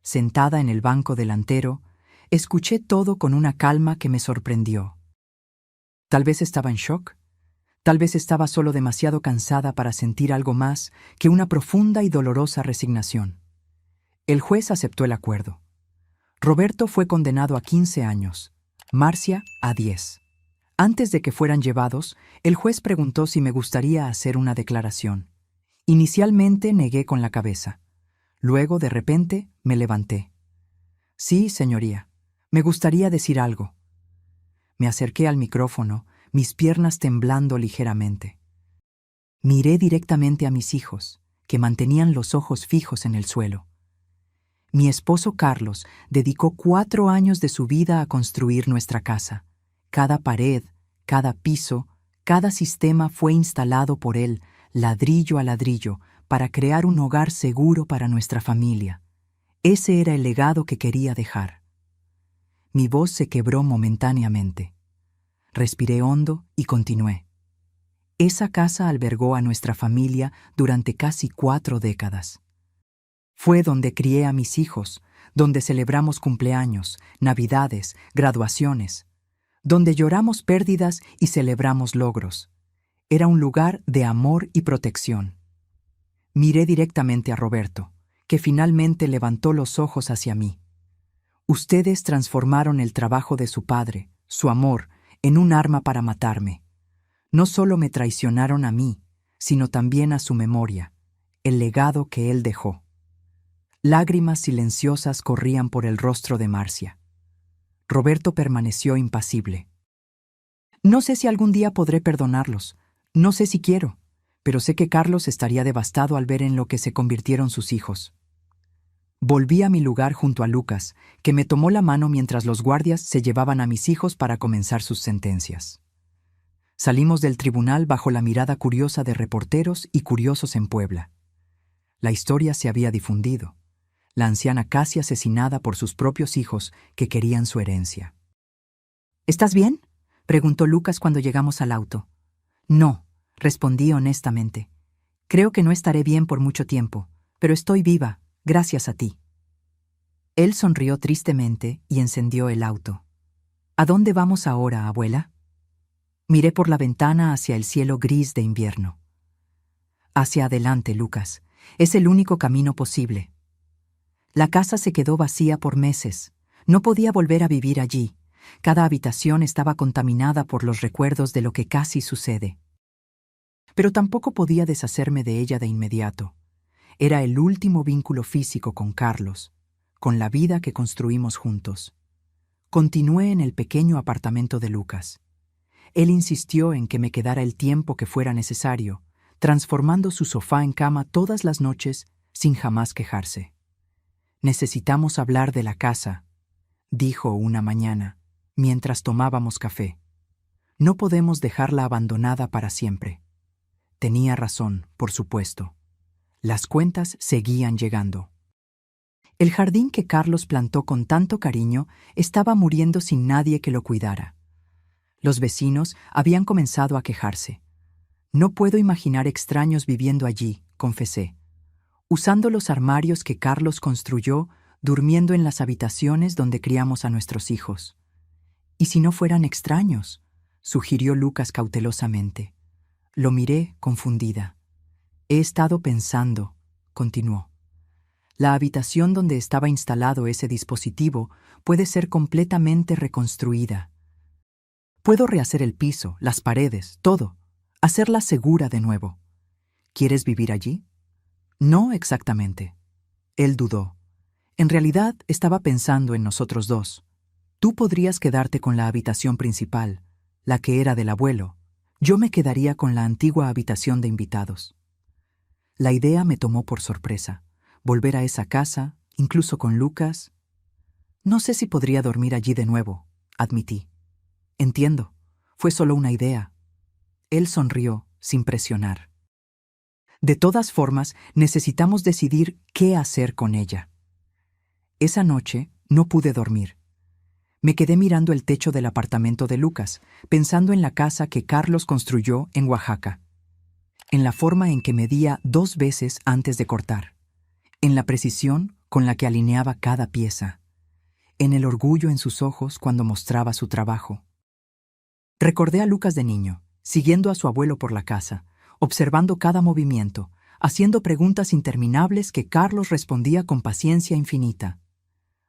[SPEAKER 1] Sentada en el banco delantero, escuché todo con una calma que me sorprendió. Tal vez estaba en shock, tal vez estaba solo demasiado cansada para sentir algo más que una profunda y dolorosa resignación. El juez aceptó el acuerdo. Roberto fue condenado a 15 años, Marcia a 10. Antes de que fueran llevados, el juez preguntó si me gustaría hacer una declaración. Inicialmente negué con la cabeza. Luego, de repente, me levanté. Sí, señoría, me gustaría decir algo. Me acerqué al micrófono, mis piernas temblando ligeramente. Miré directamente a mis hijos, que mantenían los ojos fijos en el suelo. Mi esposo Carlos dedicó 4 años de su vida a construir nuestra casa. Cada pared, cada piso, cada sistema fue instalado por él, ladrillo a ladrillo, para crear un hogar seguro para nuestra familia. Ese era el legado que quería dejar. Mi voz se quebró momentáneamente. Respiré hondo y continué. Esa casa albergó a nuestra familia durante casi 4 décadas. Fue donde crié a mis hijos, donde celebramos cumpleaños, navidades, graduaciones, donde lloramos pérdidas y celebramos logros. Era un lugar de amor y protección. Miré directamente a Roberto, que finalmente levantó los ojos hacia mí. Ustedes transformaron el trabajo de su padre, su amor, en un arma para matarme. No solo me traicionaron a mí, sino también a su memoria, el legado que él dejó. Lágrimas silenciosas corrían por el rostro de Marcia. Roberto permaneció impasible. No sé si algún día podré perdonarlos, no sé si quiero, pero sé que Carlos estaría devastado al ver en lo que se convirtieron sus hijos. Volví a mi lugar junto a Lucas, que me tomó la mano mientras los guardias se llevaban a mis hijos para comenzar sus sentencias. Salimos del tribunal bajo la mirada curiosa de reporteros y curiosos en Puebla. La historia se había difundido. la anciana casi asesinada por sus propios hijos que querían su herencia. ¿Estás bien?, preguntó Lucas cuando llegamos al auto. No, respondí honestamente. Creo que no estaré bien por mucho tiempo, pero estoy viva, gracias a ti. Él sonrió tristemente y encendió el auto. ¿A dónde vamos ahora, abuela? Miré por la ventana hacia el cielo gris de invierno. Hacia adelante, Lucas. Es el único camino posible. La casa se quedó vacía por meses. No podía volver a vivir allí. Cada habitación estaba contaminada por los recuerdos de lo que casi sucede. Pero tampoco podía deshacerme de ella de inmediato. Era el último vínculo físico con Carlos, con la vida que construimos juntos. Continué en el pequeño apartamento de Lucas. Él insistió en que me quedara el tiempo que fuera necesario, transformando su sofá en cama todas las noches sin jamás quejarse. «Necesitamos hablar de la casa», dijo una mañana, mientras tomábamos café. «No podemos dejarla abandonada para siempre». Tenía razón, por supuesto. Las cuentas seguían llegando. El jardín que Carlos plantó con tanto cariño estaba muriendo sin nadie que lo cuidara. Los vecinos habían comenzado a quejarse. «No puedo imaginar extraños viviendo allí», confesé. «Usando los armarios que Carlos construyó, durmiendo en las habitaciones donde criamos a nuestros hijos». «¿Y si no fueran extraños?», sugirió Lucas cautelosamente. Lo miré confundida. «He estado pensando», continuó. «La habitación donde estaba instalado ese dispositivo puede ser completamente reconstruida. Puedo rehacer el piso, las paredes, todo, hacerla segura de nuevo. ¿Quieres vivir allí?». «No exactamente». Él dudó. «En realidad estaba pensando en nosotros dos. Tú podrías quedarte con la habitación principal, la que era del abuelo. Yo me quedaría con la antigua habitación de invitados». La idea me tomó por sorpresa. Volver a esa casa, incluso con Lucas. «No sé si podría dormir allí de nuevo», admití. «Entiendo. Fue solo una idea». Él sonrió, sin presionar. «De todas formas, necesitamos decidir qué hacer con ella». Esa noche no pude dormir. Me quedé mirando el techo del apartamento de Lucas, pensando en la casa que Carlos construyó en Oaxaca, en la forma en que medía 2 veces antes de cortar, en la precisión con la que alineaba cada pieza, en el orgullo en sus ojos cuando mostraba su trabajo. Recordé a Lucas de niño, siguiendo a su abuelo por la casa, observando cada movimiento, haciendo preguntas interminables que Carlos respondía con paciencia infinita.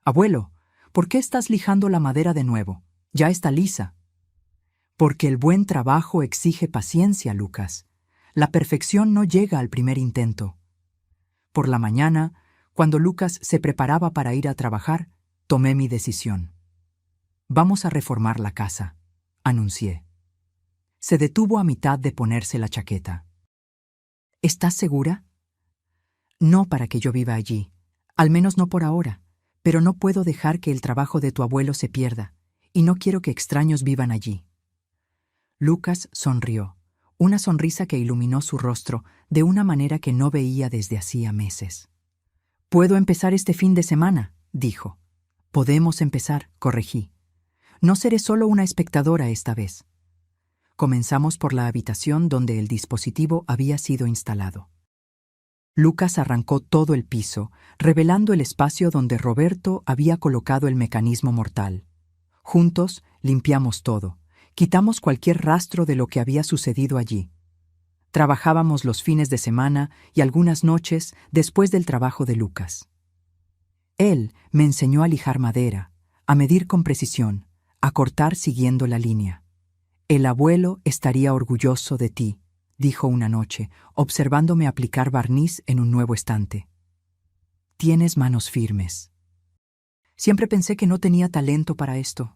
[SPEAKER 1] «Abuelo, ¿por qué estás lijando la madera de nuevo? Ya está lisa». «Porque el buen trabajo exige paciencia, Lucas. La perfección no llega al primer intento». Por la mañana, cuando Lucas se preparaba para ir a trabajar, tomé mi decisión. «Vamos a reformar la casa», anuncié. Se detuvo a mitad de ponerse la chaqueta. «¿Estás segura?». «No para que yo viva allí, al menos no por ahora, pero no puedo dejar que el trabajo de tu abuelo se pierda, y no quiero que extraños vivan allí». Lucas sonrió, una sonrisa que iluminó su rostro de una manera que no veía desde hacía meses. «Puedo empezar este fin de semana», dijo. «Podemos empezar», corregí. «No seré solo una espectadora esta vez». Comenzamos por la habitación donde el dispositivo había sido instalado. Lucas arrancó todo el piso, revelando el espacio donde Roberto había colocado el mecanismo mortal. Juntos limpiamos todo, quitamos cualquier rastro de lo que había sucedido allí. Trabajábamos los fines de semana y algunas noches después del trabajo de Lucas. Él me enseñó a lijar madera, a medir con precisión, a cortar siguiendo la línea. «El abuelo estaría orgulloso de ti», dijo una noche, observándome aplicar barniz en un nuevo estante. «Tienes manos firmes». Siempre pensé que no tenía talento para esto.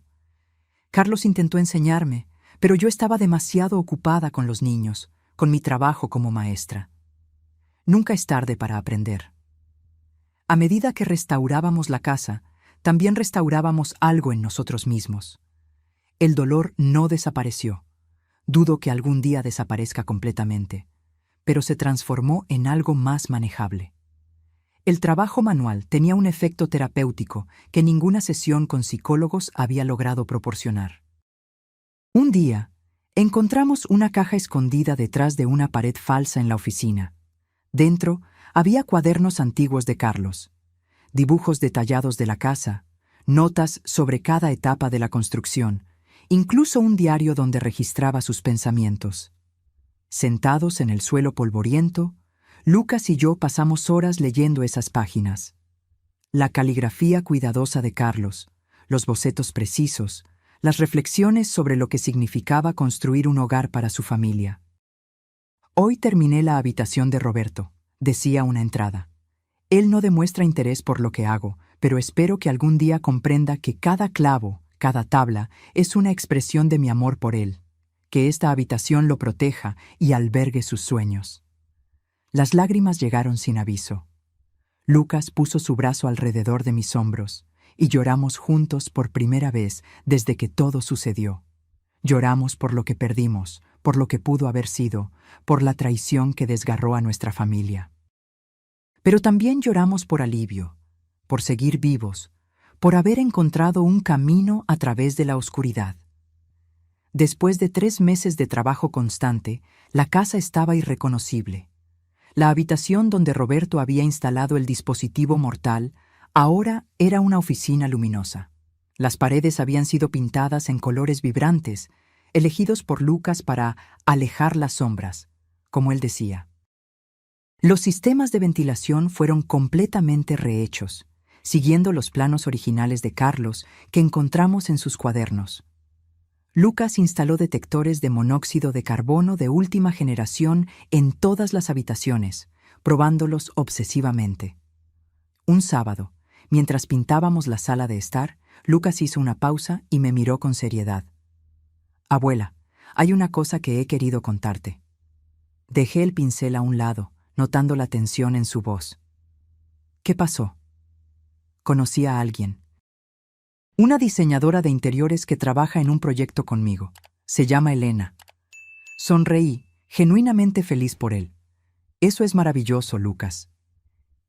[SPEAKER 1] Carlos intentó enseñarme, pero yo estaba demasiado ocupada con los niños, con mi trabajo como maestra. Nunca es tarde para aprender. A medida que restaurábamos la casa, también restaurábamos algo en nosotros mismos. El dolor no desapareció. Dudo que algún día desaparezca completamente, pero se transformó en algo más manejable. El trabajo manual tenía un efecto terapéutico que ninguna sesión con psicólogos había logrado proporcionar. Un día, encontramos una caja escondida detrás de una pared falsa en la oficina. Dentro había cuadernos antiguos de Carlos, dibujos detallados de la casa, notas sobre cada etapa de la construcción, incluso un diario donde registraba sus pensamientos. Sentados en el suelo polvoriento, Lucas y yo pasamos horas leyendo esas páginas. La caligrafía cuidadosa de Carlos, los bocetos precisos, las reflexiones sobre lo que significaba construir un hogar para su familia. Hoy terminé la habitación de Roberto, decía una entrada. Él no demuestra interés por lo que hago, pero espero que algún día comprenda que cada clavo, cada tabla, es una expresión de mi amor por él, que esta habitación lo proteja y albergue sus sueños. Las lágrimas llegaron sin aviso. Lucas puso su brazo alrededor de mis hombros y lloramos juntos por primera vez desde que todo sucedió. Lloramos por lo que perdimos, por lo que pudo haber sido, por la traición que desgarró a nuestra familia. Pero también lloramos por alivio, por seguir vivos, por haber encontrado un camino a través de la oscuridad. Después de 3 meses de trabajo constante, la casa estaba irreconocible. La habitación donde Roberto había instalado el dispositivo mortal ahora era una oficina luminosa. Las paredes habían sido pintadas en colores vibrantes, elegidos por Lucas para alejar las sombras, como él decía. Los sistemas de ventilación fueron completamente rehechos, siguiendo los planos originales de Carlos que encontramos en sus cuadernos. Lucas instaló detectores de monóxido de carbono de última generación en todas las habitaciones, probándolos obsesivamente. Un sábado, mientras pintábamos la sala de estar, Lucas hizo una pausa y me miró con seriedad. «Abuela, hay una cosa que he querido contarte». Dejé el pincel a un lado, notando la tensión en su voz. «¿Qué pasó?» «Conocí a alguien. Una diseñadora de interiores que trabaja en un proyecto conmigo. Se llama Elena». Sonreí, genuinamente feliz por él. «Eso es maravilloso, Lucas.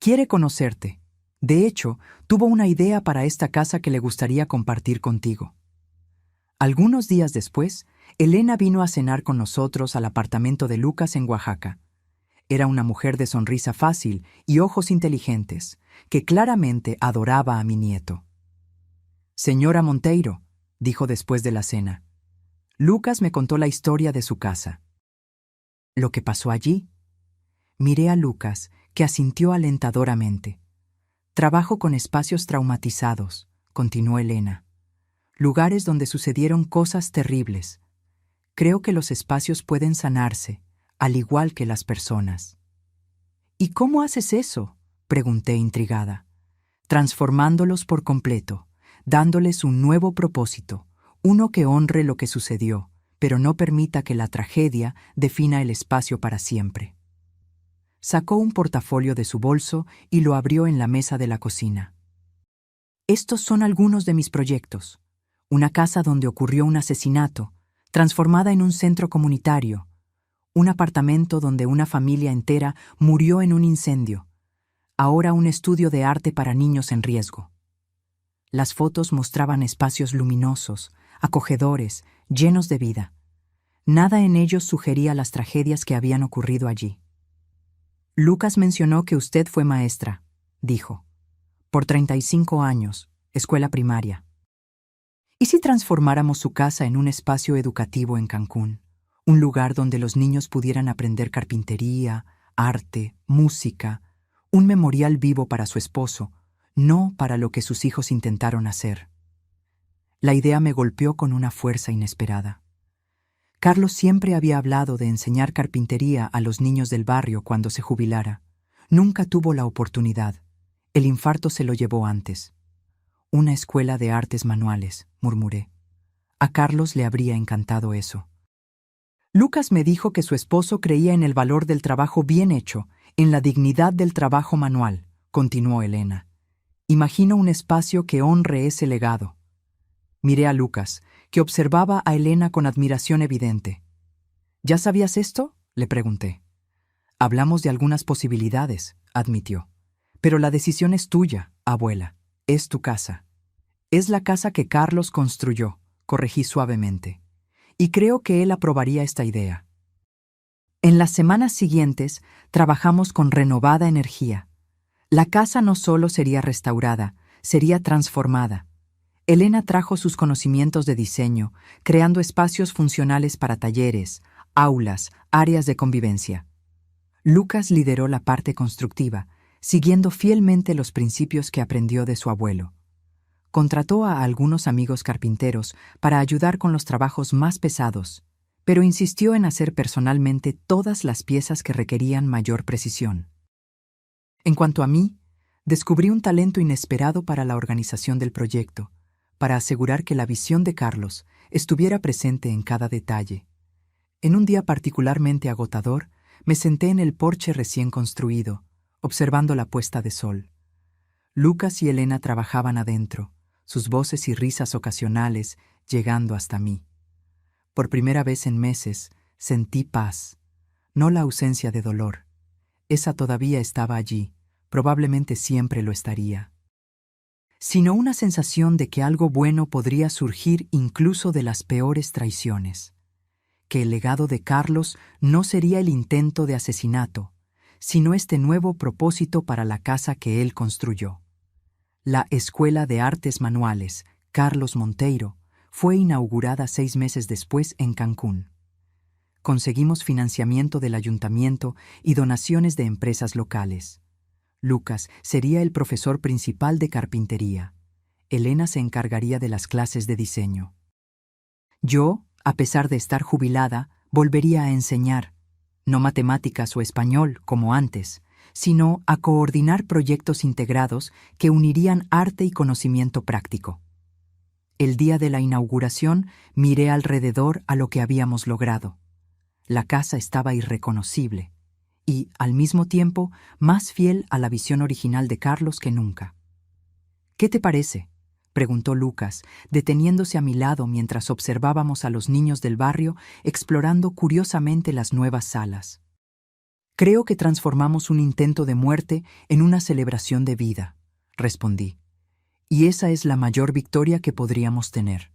[SPEAKER 1] Quiere conocerte. De hecho, tuvo una idea para esta casa que le gustaría compartir contigo». Algunos días después, Elena vino a cenar con nosotros al apartamento de Lucas en Oaxaca. Era una mujer de sonrisa fácil y ojos inteligentes, que claramente adoraba a mi nieto. «Señora Monteiro», dijo después de la cena. Lucas me contó la historia de su casa. ¿Lo que pasó allí? Miré a Lucas, que asintió alentadoramente. «Trabajo con espacios traumatizados», continuó Elena. «Lugares donde sucedieron cosas terribles. Creo que los espacios pueden sanarse, al igual que las personas». «¿Y cómo haces eso?», pregunté intrigada. «Transformándolos por completo, dándoles un nuevo propósito, uno que honre lo que sucedió, pero no permita que la tragedia defina el espacio para siempre». Sacó un portafolio de su bolso y lo abrió en la mesa de la cocina. «Estos son algunos de mis proyectos. Una casa donde ocurrió un asesinato, transformada en un centro comunitario. Un apartamento donde una familia entera murió en un incendio. Ahora un estudio de arte para niños en riesgo». Las fotos mostraban espacios luminosos, acogedores, llenos de vida. Nada en ellos sugería las tragedias que habían ocurrido allí. «Lucas mencionó que usted fue maestra», dijo. «Por 35 años, escuela primaria. ¿Y si transformáramos su casa en un espacio educativo en Cancún? Un lugar donde los niños pudieran aprender carpintería, arte, música, un memorial vivo para su esposo, no para lo que sus hijos intentaron hacer». La idea me golpeó con una fuerza inesperada. Carlos siempre había hablado de enseñar carpintería a los niños del barrio cuando se jubilara. Nunca tuvo la oportunidad. El infarto se lo llevó antes. «Una escuela de artes manuales», murmuré. A Carlos le habría encantado eso. Lucas me dijo que su esposo creía en el valor del trabajo bien hecho, en la dignidad del trabajo manual, continuó Elena. «Imagino un espacio que honre ese legado». Miré a Lucas, que observaba a Elena con admiración evidente. «¿Ya sabías esto?», le pregunté. «Hablamos de algunas posibilidades», admitió. Pero la decisión es tuya, abuela. Es tu casa. Es la casa que Carlos construyó, corregí suavemente. Y creo que él aprobaría esta idea. En las semanas siguientes, trabajamos con renovada energía. La casa no solo sería restaurada, sería transformada. Elena trajo sus conocimientos de diseño, creando espacios funcionales para talleres, aulas, áreas de convivencia. Lucas lideró la parte constructiva, siguiendo fielmente los principios que aprendió de su abuelo. Contrató a algunos amigos carpinteros para ayudar con los trabajos más pesados, pero insistió en hacer personalmente todas las piezas que requerían mayor precisión. En cuanto a mí, descubrí un talento inesperado para la organización del proyecto, para asegurar que la visión de Carlos estuviera presente en cada detalle. En un día particularmente agotador, me senté en el porche recién construido, observando la puesta de sol. Lucas y Elena trabajaban adentro, sus voces y risas ocasionales llegando hasta mí. Por primera vez en meses, sentí paz, no la ausencia de dolor. Esa todavía estaba allí, probablemente siempre lo estaría. Sino una sensación de que algo bueno podría surgir incluso de las peores traiciones. Que el legado de Carlos no sería el intento de asesinato, sino este nuevo propósito para la casa que él construyó. La Escuela de Artes Manuales, Carlos Monteiro, fue inaugurada 6 meses después en Cancún. Conseguimos financiamiento del ayuntamiento y donaciones de empresas locales. Lucas sería el profesor principal de carpintería. Elena se encargaría de las clases de diseño. Yo, a pesar de estar jubilada, volvería a enseñar, no matemáticas o español como antes, sino a coordinar proyectos integrados que unirían arte y conocimiento práctico. El día de la inauguración miré alrededor a lo que habíamos logrado. La casa estaba irreconocible y, al mismo tiempo, más fiel a la visión original de Carlos que nunca. ¿Qué te parece?, preguntó Lucas, deteniéndose a mi lado mientras observábamos a los niños del barrio explorando curiosamente las nuevas salas. Creo que transformamos un intento de muerte en una celebración de vida, respondí. Y esa es la mayor victoria que podríamos tener.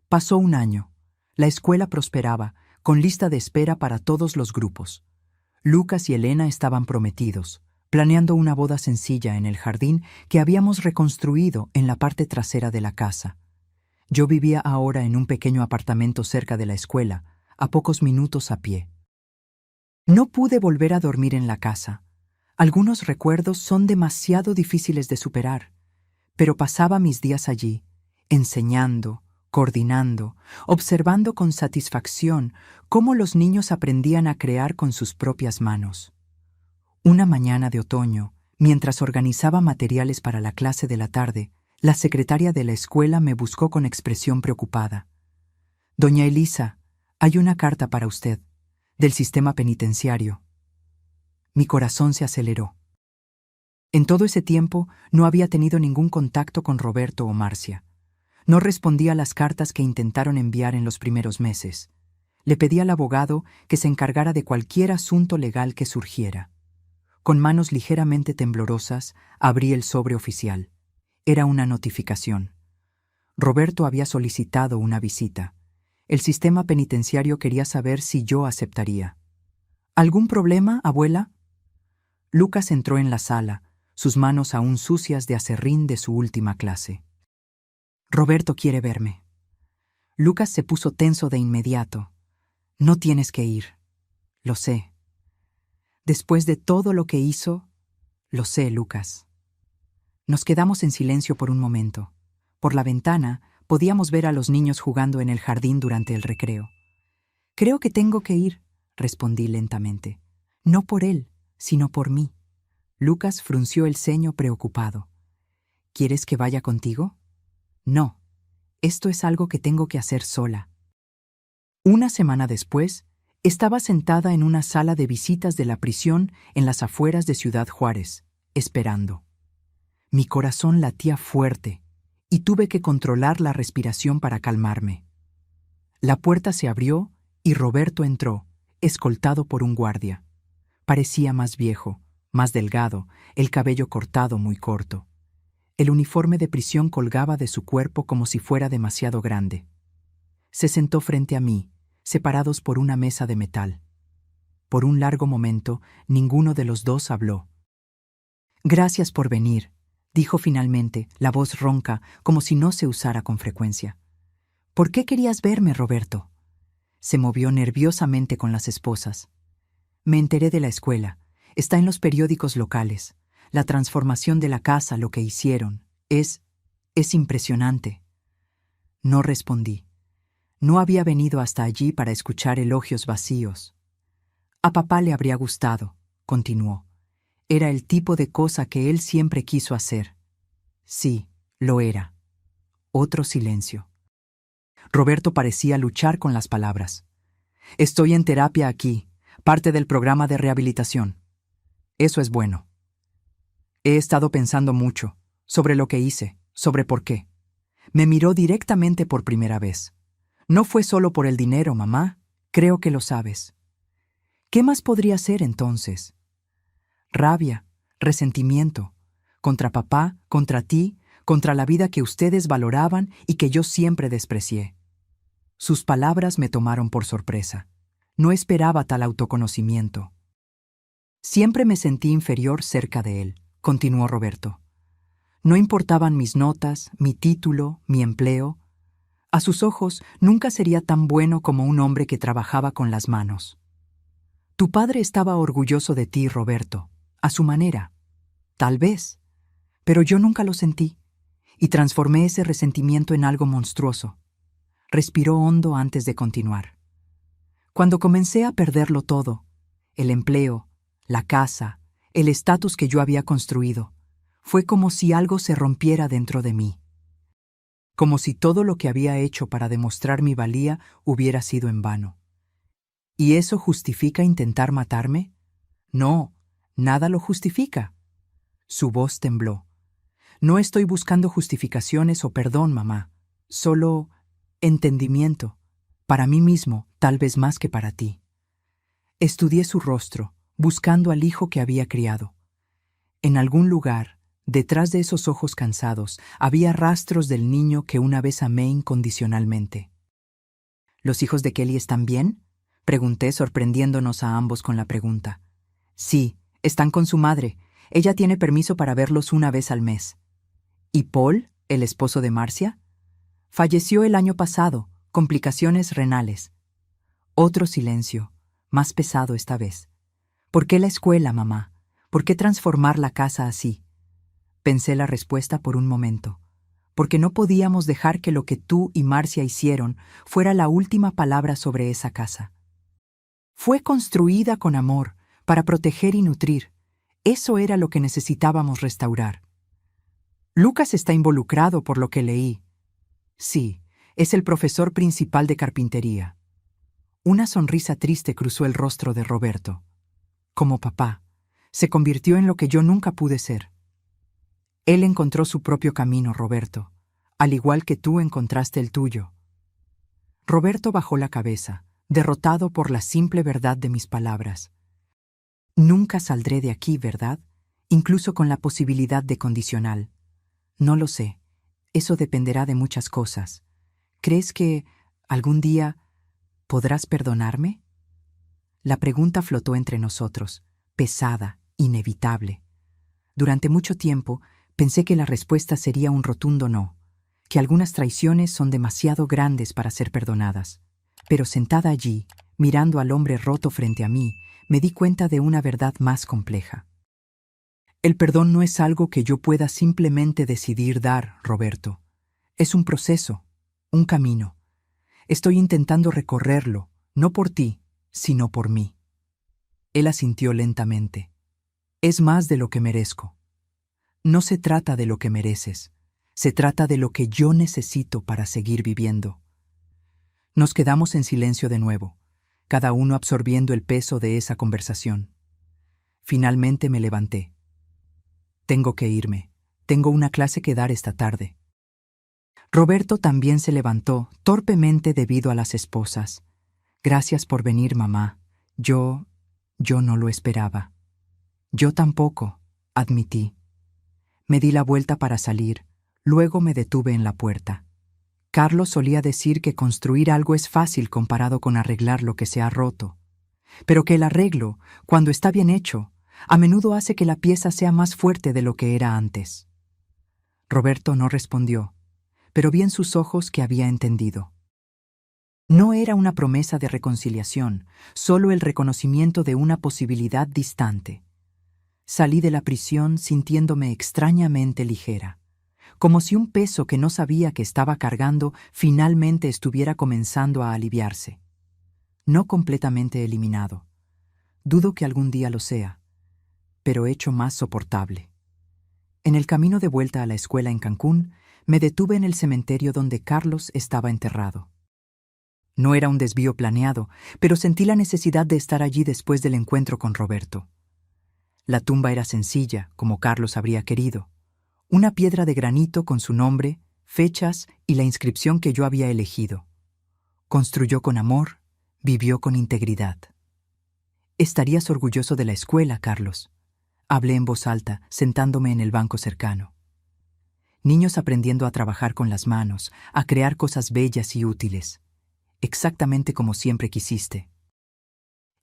[SPEAKER 1] Pasó un año. La escuela prosperaba, con lista de espera para todos los grupos. Lucas y Elena estaban prometidos, planeando una boda sencilla en el jardín que habíamos reconstruido en la parte trasera de la casa. Yo vivía ahora en un pequeño apartamento cerca de la escuela, a pocos minutos a pie. No pude volver a dormir en la casa. Algunos recuerdos son demasiado difíciles de superar, pero pasaba mis días allí, enseñando, coordinando, observando con satisfacción cómo los niños aprendían a crear con sus propias manos. Una mañana de otoño, mientras organizaba materiales para la clase de la tarde, la secretaria de la escuela me buscó con expresión preocupada. «Doña Elisa, hay una carta para usted, del sistema penitenciario». Mi corazón se aceleró. En todo ese tiempo no había tenido ningún contacto con Roberto o Marcia. No respondía a las cartas que intentaron enviar en los primeros meses. Le pedí al abogado que se encargara de cualquier asunto legal que surgiera. Con manos ligeramente temblorosas, abrí el sobre oficial. Era una notificación. Roberto había solicitado una visita. El sistema penitenciario quería saber si yo aceptaría. ¿Algún problema, abuela? Lucas entró en la sala, sus manos aún sucias de aserrín de su última clase. Roberto quiere verme. Lucas se puso tenso de inmediato. No tienes que ir. Lo sé. Después de todo lo que hizo, lo sé, Lucas. Nos quedamos en silencio por un momento. Por la ventana podíamos ver a los niños jugando en el jardín durante el recreo. Creo que tengo que ir, respondí lentamente. No por él, sino por mí. Lucas frunció el ceño preocupado. ¿Quieres que vaya contigo? No, esto es algo que tengo que hacer sola. Una semana después, estaba sentada en una sala de visitas de la prisión en las afueras de Ciudad Juárez, esperando. Mi corazón latía fuerte y tuve que controlar la respiración para calmarme. La puerta se abrió y Roberto entró, escoltado por un guardia. Parecía más viejo, más delgado, el cabello cortado muy corto. El uniforme de prisión colgaba de su cuerpo como si fuera demasiado grande. Se sentó frente a mí, separados por una mesa de metal. Por un largo momento, ninguno de los dos habló. «Gracias por venir», dijo finalmente, la voz ronca, como si no se usara con frecuencia. «¿Por qué querías verme, Roberto?» Se movió nerviosamente con las esposas. «Me enteré de la escuela. Está en los periódicos locales. La transformación de la casa, lo que hicieron. Es impresionante». No respondí. No había venido hasta allí para escuchar elogios vacíos. «A papá le habría gustado», continuó. «Era el tipo de cosa que él siempre quiso hacer». Sí, lo era. Otro silencio. Roberto parecía luchar con las palabras. «Estoy en terapia aquí, parte del programa de rehabilitación. Eso es bueno. He estado pensando mucho, sobre lo que hice, sobre por qué». Me miró directamente por primera vez. «No fue solo por el dinero, mamá. Creo que lo sabes». ¿Qué más podría ser entonces? Rabia, resentimiento, contra papá, contra ti, contra la vida que ustedes valoraban y que yo siempre desprecié. Sus palabras me tomaron por sorpresa. No esperaba tal autoconocimiento. Siempre me sentí inferior cerca de él, continuó Roberto. No importaban mis notas, mi título, mi empleo. A sus ojos nunca sería tan bueno como un hombre que trabajaba con las manos. Tu padre estaba orgulloso de ti, Roberto, a su manera. Tal vez. Pero yo nunca lo sentí, y transformé ese resentimiento en algo monstruoso. Respiró hondo antes de continuar. Cuando comencé a perderlo todo, el empleo, la casa, el estatus que yo había construido, fue como si algo se rompiera dentro de mí. Como si todo lo que había hecho para demostrar mi valía hubiera sido en vano. ¿Y eso justifica intentar matarme? No, nada lo justifica. Su voz tembló. No estoy buscando justificaciones o perdón, mamá. Solo entendimiento. Para mí mismo, tal vez más que para ti. Estudié su rostro, buscando al hijo que había criado. En algún lugar, detrás de esos ojos cansados, había rastros del niño que una vez amé incondicionalmente. ¿Los hijos de Kelly están bien?, pregunté, sorprendiéndonos a ambos con la pregunta. Sí, están con su madre. Ella tiene permiso para verlos una vez al mes. ¿Y Paul, el esposo de Marcia? Falleció el año pasado, complicaciones renales. Otro silencio, más pesado esta vez. ¿Por qué la escuela, mamá? ¿Por qué transformar la casa así? Pensé la respuesta por un momento. Porque no podíamos dejar que lo que tú y Marcia hicieron fuera la última palabra sobre esa casa. Fue construida con amor, para proteger y nutrir. Eso era lo que necesitábamos restaurar. Lucas está involucrado por lo que leí. Sí, es el profesor principal de carpintería. Una sonrisa triste cruzó el rostro de Roberto. Como papá, se convirtió en lo que yo nunca pude ser. Él encontró su propio camino, Roberto, al igual que tú encontraste el tuyo. Roberto bajó la cabeza, derrotado por la simple verdad de mis palabras. Nunca saldré de aquí, ¿verdad? Incluso con la posibilidad de condicional. No lo sé. Eso dependerá de muchas cosas. ¿Crees que algún día podrás perdonarme? La pregunta flotó entre nosotros, pesada, inevitable. Durante mucho tiempo pensé que la respuesta sería un rotundo no, que algunas traiciones son demasiado grandes para ser perdonadas. Pero sentada allí, mirando al hombre roto frente a mí, me di cuenta de una verdad más compleja. El perdón no es algo que yo pueda simplemente decidir dar, Roberto. Es un proceso, un camino. Estoy intentando recorrerlo, no por ti, sino por mí. Él asintió lentamente. Es más de lo que merezco. No se trata de lo que mereces, se trata de lo que yo necesito para seguir viviendo. Nos quedamos en silencio de nuevo, cada uno absorbiendo el peso de esa conversación. Finalmente me levanté. Tengo que irme. Tengo una clase que dar esta tarde. Roberto también se levantó, torpemente debido a las esposas. Gracias por venir, mamá. Yo no lo esperaba. Yo tampoco, admití. Me di la vuelta para salir, luego me detuve en la puerta. Carlos solía decir que construir algo es fácil comparado con arreglar lo que se ha roto, pero que el arreglo, cuando está bien hecho, a menudo hace que la pieza sea más fuerte de lo que era antes. Roberto no respondió, pero vi en sus ojos que había entendido. No era una promesa de reconciliación, solo el reconocimiento de una posibilidad distante. Salí de la prisión sintiéndome extrañamente ligera, como si un peso que no sabía que estaba cargando finalmente estuviera comenzando a aliviarse. No completamente eliminado. Dudo que algún día lo sea, pero hecho más soportable. En el camino de vuelta a la escuela en Cancún, me detuve en el cementerio donde Carlos estaba enterrado. No era un desvío planeado, pero sentí la necesidad de estar allí después del encuentro con Roberto. La tumba era sencilla, como Carlos habría querido. Una piedra de granito con su nombre, fechas y la inscripción que yo había elegido. Construyó con amor, vivió con integridad. Estarías orgulloso de la escuela, Carlos. Hablé en voz alta, sentándome en el banco cercano. Niños aprendiendo a trabajar con las manos, a crear cosas bellas y útiles. Exactamente como siempre quisiste.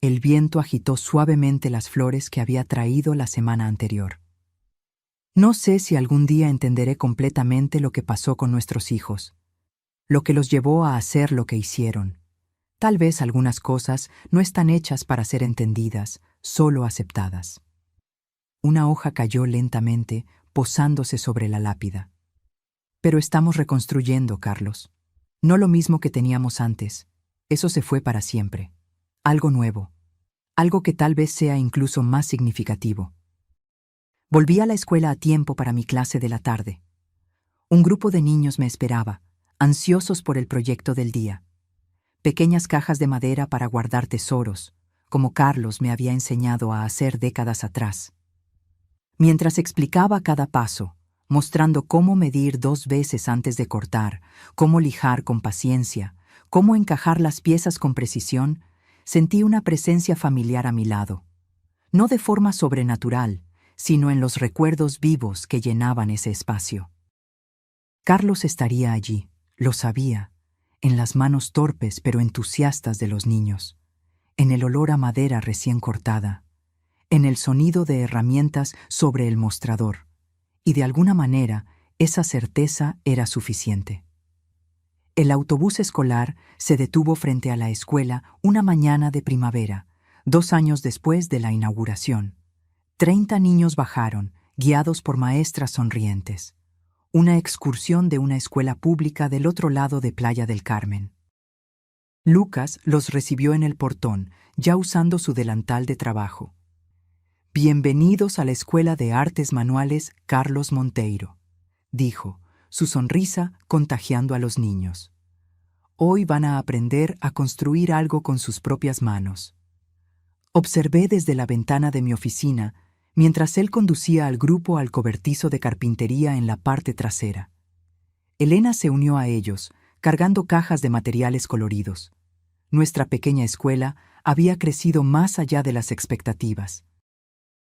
[SPEAKER 1] El viento agitó suavemente las flores que había traído la semana anterior. No sé si algún día entenderé completamente lo que pasó con nuestros hijos, lo que los llevó a hacer lo que hicieron. Tal vez algunas cosas no están hechas para ser entendidas, solo aceptadas. Una hoja cayó lentamente, posándose sobre la lápida. Pero estamos reconstruyendo, Carlos. No lo mismo que teníamos antes. Eso se fue para siempre. Algo nuevo. Algo que tal vez sea incluso más significativo. Volví a la escuela a tiempo para mi clase de la tarde. Un grupo de niños me esperaba, ansiosos por el proyecto del día. Pequeñas cajas de madera para guardar tesoros, como Carlos me había enseñado a hacer décadas atrás. Mientras explicaba cada paso, mostrando cómo medir 2 veces antes de cortar, cómo lijar con paciencia, cómo encajar las piezas con precisión, sentí una presencia familiar a mi lado. No de forma sobrenatural, sino en los recuerdos vivos que llenaban ese espacio. Carlos estaría allí, lo sabía, en las manos torpes pero entusiastas de los niños, en el olor a madera recién cortada, en el sonido de herramientas sobre el mostrador, y de alguna manera esa certeza era suficiente. El autobús escolar se detuvo frente a la escuela una mañana de primavera, 2 años después de la inauguración. 30 niños bajaron, guiados por maestras sonrientes. Una excursión de una escuela pública del otro lado de Playa del Carmen. Lucas los recibió en el portón, ya usando su delantal de trabajo. «Bienvenidos a la Escuela de Artes Manuales Carlos Monteiro», dijo, su sonrisa contagiando a los niños. «Hoy van a aprender a construir algo con sus propias manos». Observé desde la ventana de mi oficina mientras él conducía al grupo al cobertizo de carpintería en la parte trasera. Elena se unió a ellos, cargando cajas de materiales coloridos. Nuestra pequeña escuela había crecido más allá de las expectativas.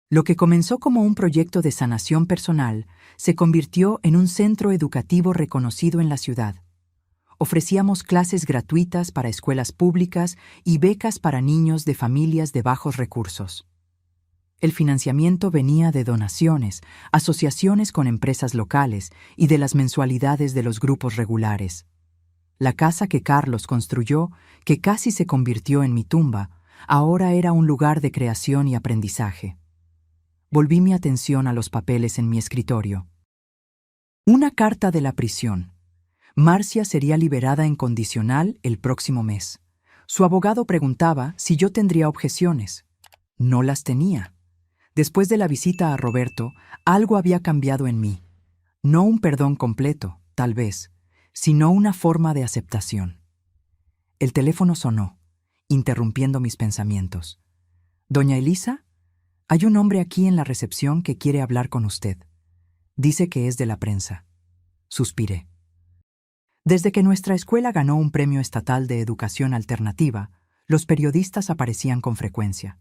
[SPEAKER 1] Lo que comenzó como un proyecto de sanación personal se convirtió en un centro educativo reconocido en la ciudad. Ofrecíamos clases gratuitas para escuelas públicas y becas para niños de familias de bajos recursos. El financiamiento venía de donaciones, asociaciones con empresas locales y de las mensualidades de los grupos regulares. La casa que Carlos construyó, que casi se convirtió en mi tumba, ahora era un lugar de creación y aprendizaje. Volví mi atención a los papeles en mi escritorio. Una carta de la prisión. Marcia sería liberada en condicional el próximo mes. Su abogado preguntaba si yo tendría objeciones. No las tenía. Después de la visita a Roberto, algo había cambiado en mí. No un perdón completo, tal vez, sino una forma de aceptación. El teléfono sonó, interrumpiendo mis pensamientos. «Doña Elisa, hay un hombre aquí en la recepción que quiere hablar con usted. Dice que es de la prensa». Suspiré. Desde que nuestra escuela ganó un premio estatal de educación alternativa, los periodistas aparecían con frecuencia.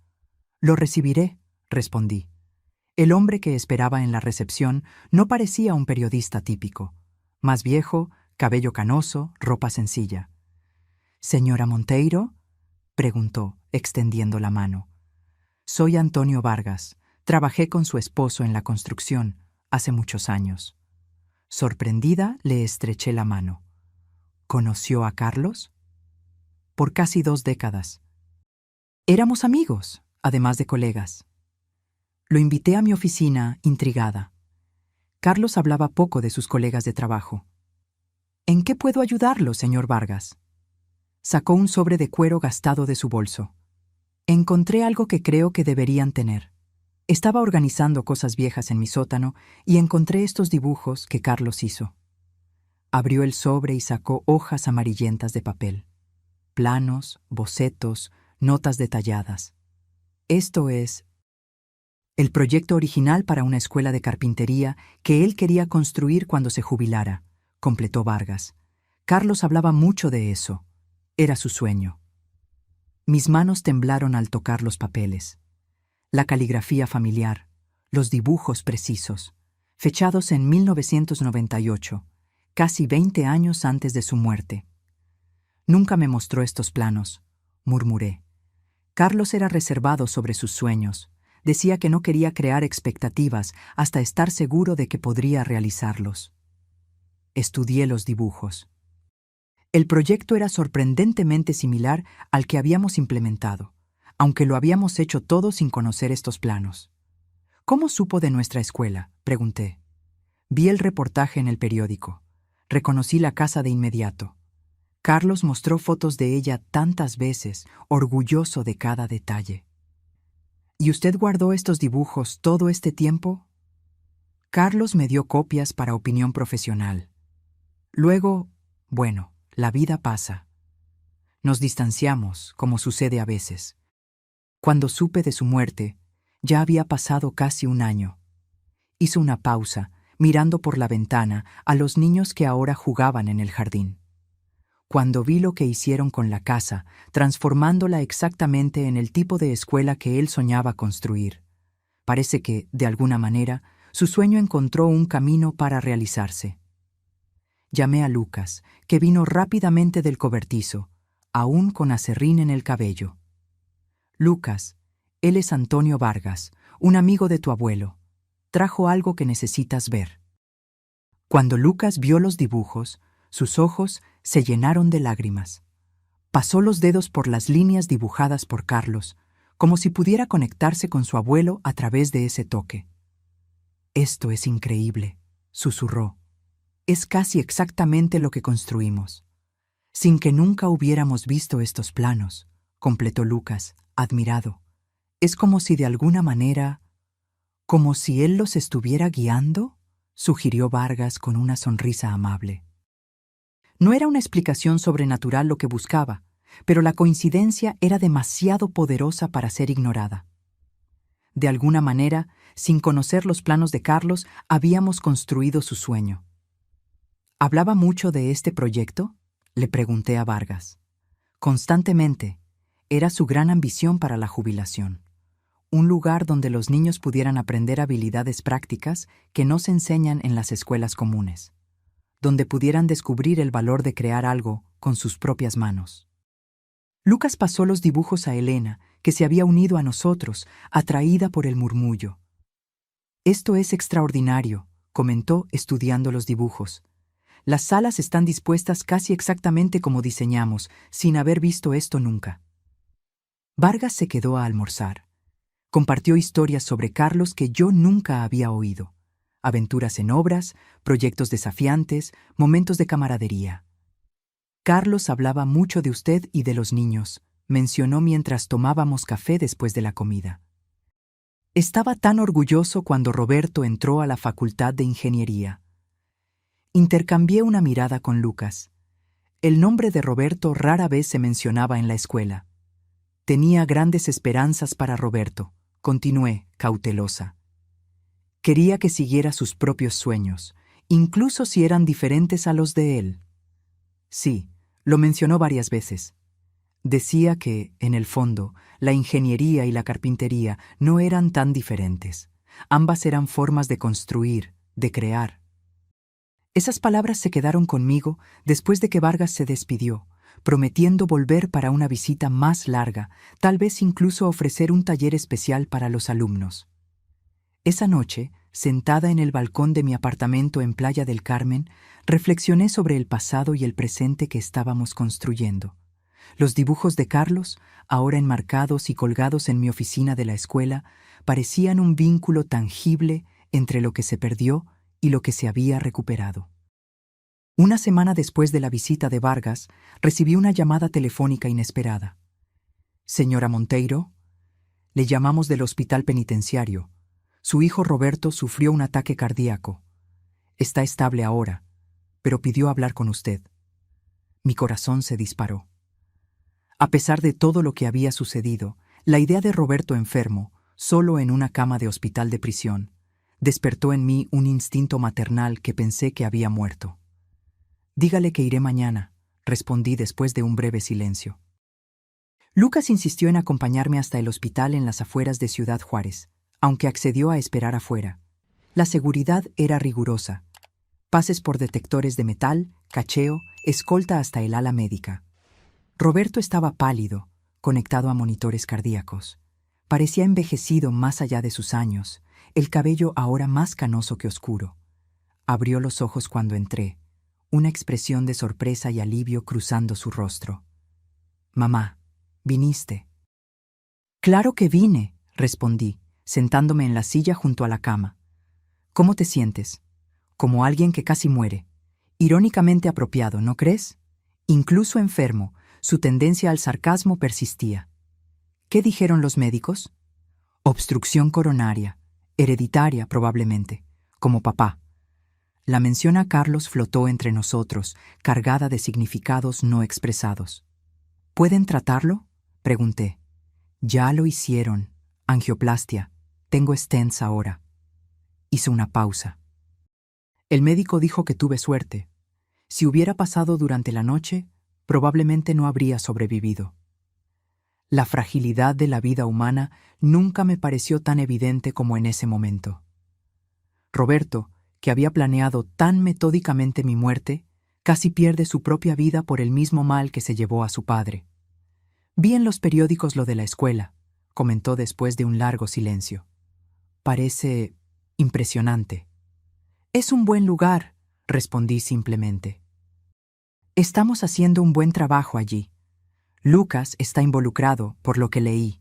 [SPEAKER 1] «Lo recibiré», respondí. El hombre que esperaba en la recepción no parecía un periodista típico. Más viejo, cabello canoso, ropa sencilla. «¿Señora Monteiro?», preguntó, extendiendo la mano. «Soy Antonio Vargas. Trabajé con su esposo en la construcción hace muchos años». Sorprendida, le estreché la mano. «¿Conoció a Carlos?». «Por casi 2 décadas. Éramos amigos, además de colegas». Lo invité a mi oficina, intrigada. Carlos hablaba poco de sus colegas de trabajo. «¿En qué puedo ayudarlo, señor Vargas?». Sacó un sobre de cuero gastado de su bolso. «Encontré algo que creo que deberían tener». Estaba organizando cosas viejas en mi sótano y encontré estos dibujos que Carlos hizo. Abrió el sobre y sacó hojas amarillentas de papel. Planos, bocetos, notas detalladas. Esto es el proyecto original para una escuela de carpintería que él quería construir cuando se jubilara, completó Vargas. Carlos hablaba mucho de eso. Era su sueño. Mis manos temblaron al tocar los papeles. La caligrafía familiar, los dibujos precisos, fechados en 1998, casi 20 años antes de su muerte. «Nunca me mostró estos planos», murmuré. Carlos era reservado sobre sus sueños. Decía que no quería crear expectativas hasta estar seguro de que podría realizarlos. Estudié los dibujos. El proyecto era sorprendentemente similar al que habíamos implementado, aunque lo habíamos hecho todo sin conocer estos planos. «¿Cómo supo de nuestra escuela?», pregunté. Vi el reportaje en el periódico. Reconocí la casa de inmediato. Carlos mostró fotos de ella tantas veces, orgulloso de cada detalle. «¿Y usted guardó estos dibujos todo este tiempo?». Carlos me dio copias para opinión profesional. Luego, bueno, la vida pasa. Nos distanciamos, como sucede a veces. Cuando supe de su muerte, ya había pasado casi 1 año. Hizo una pausa, mirando por la ventana a los niños que ahora jugaban en el jardín. Cuando vi lo que hicieron con la casa, transformándola exactamente en el tipo de escuela que él soñaba construir, parece que, de alguna manera, su sueño encontró un camino para realizarse. Llamé a Lucas, que vino rápidamente del cobertizo, aún con aserrín en el cabello. «Lucas, él es Antonio Vargas, un amigo de tu abuelo. Trajo algo que necesitas ver». Cuando Lucas vio los dibujos, sus ojos se llenaron de lágrimas. Pasó los dedos por las líneas dibujadas por Carlos, como si pudiera conectarse con su abuelo a través de ese toque. «Esto es increíble», susurró. «Es casi exactamente lo que construimos». «Sin que nunca hubiéramos visto estos planos», completó Lucas, admirado. «Es como si de alguna manera, como si él los estuviera guiando», sugirió Vargas con una sonrisa amable. No era una explicación sobrenatural lo que buscaba, pero la coincidencia era demasiado poderosa para ser ignorada. De alguna manera, sin conocer los planos de Carlos, habíamos construido su sueño. ¿Hablaba mucho de este proyecto?, le pregunté a Vargas. Constantemente. Era su gran ambición para la jubilación. Un lugar donde los niños pudieran aprender habilidades prácticas que no se enseñan en las escuelas comunes. Donde pudieran descubrir el valor de crear algo con sus propias manos. Lucas pasó los dibujos a Elena, que se había unido a nosotros, atraída por el murmullo. «Esto es extraordinario», comentó estudiando los dibujos. «Las salas están dispuestas casi exactamente como diseñamos, sin haber visto esto nunca». Vargas se quedó a almorzar. Compartió historias sobre Carlos que yo nunca había oído. Aventuras en obras, proyectos desafiantes, momentos de camaradería. «Carlos hablaba mucho de usted y de los niños», mencionó mientras tomábamos café después de la comida. Estaba tan orgulloso cuando Roberto entró a la Facultad de Ingeniería. Intercambié una mirada con Lucas. El nombre de Roberto rara vez se mencionaba en la escuela. Tenía grandes esperanzas para Roberto, continué, cautelosa. Quería que siguiera sus propios sueños, incluso si eran diferentes a los de él. Sí, lo mencionó varias veces. Decía que, en el fondo, la ingeniería y la carpintería no eran tan diferentes. Ambas eran formas de construir, de crear. Esas palabras se quedaron conmigo después de que Vargas se despidió, prometiendo volver para una visita más larga, tal vez incluso ofrecer un taller especial para los alumnos. Esa noche, sentada en el balcón de mi apartamento en Playa del Carmen, reflexioné sobre el pasado y el presente que estábamos construyendo. Los dibujos de Carlos, ahora enmarcados y colgados en mi oficina de la escuela, parecían un vínculo tangible entre lo que se perdió y lo que se había recuperado. Una semana después de la visita de Vargas, recibí una llamada telefónica inesperada. «Señora Monteiro, le llamamos del hospital penitenciario. Su hijo Roberto sufrió un ataque cardíaco. Está estable ahora, pero pidió hablar con usted». Mi corazón se disparó. A pesar de todo lo que había sucedido, la idea de Roberto enfermo, solo en una cama de hospital de prisión, despertó en mí un instinto maternal que pensé que había muerto. «Dígale que iré mañana», respondí después de un breve silencio. Lucas insistió en acompañarme hasta el hospital en las afueras de Ciudad Juárez, aunque accedió a esperar afuera. La seguridad era rigurosa. Pases por detectores de metal, cacheo, escolta hasta el ala médica. Roberto estaba pálido, conectado a monitores cardíacos. Parecía envejecido más allá de sus años, el cabello ahora más canoso que oscuro. Abrió los ojos cuando entré, una expresión de sorpresa y alivio cruzando su rostro. «Mamá, ¿viniste?» «Claro que vine», respondí, sentándome en la silla junto a la cama. «¿Cómo te sientes?» «Como alguien que casi muere». Irónicamente apropiado, ¿no crees? Incluso enfermo, su tendencia al sarcasmo persistía. ¿Qué dijeron los médicos? Obstrucción coronaria, hereditaria probablemente, como papá. La mención a Carlos flotó entre nosotros, cargada de significados no expresados. ¿Pueden tratarlo?, pregunté. Ya lo hicieron. Angioplastia. Tengo stents ahora. Hizo una pausa. El médico dijo que tuve suerte. Si hubiera pasado durante la noche, probablemente no habría sobrevivido. La fragilidad de la vida humana nunca me pareció tan evidente como en ese momento. Roberto, que había planeado tan metódicamente mi muerte, casi pierde su propia vida por el mismo mal que se llevó a su padre. Vi en los periódicos lo de la escuela, comentó después de un largo silencio. Parece impresionante. Es un buen lugar, respondí simplemente. Estamos haciendo un buen trabajo allí. Lucas está involucrado, por lo que leí.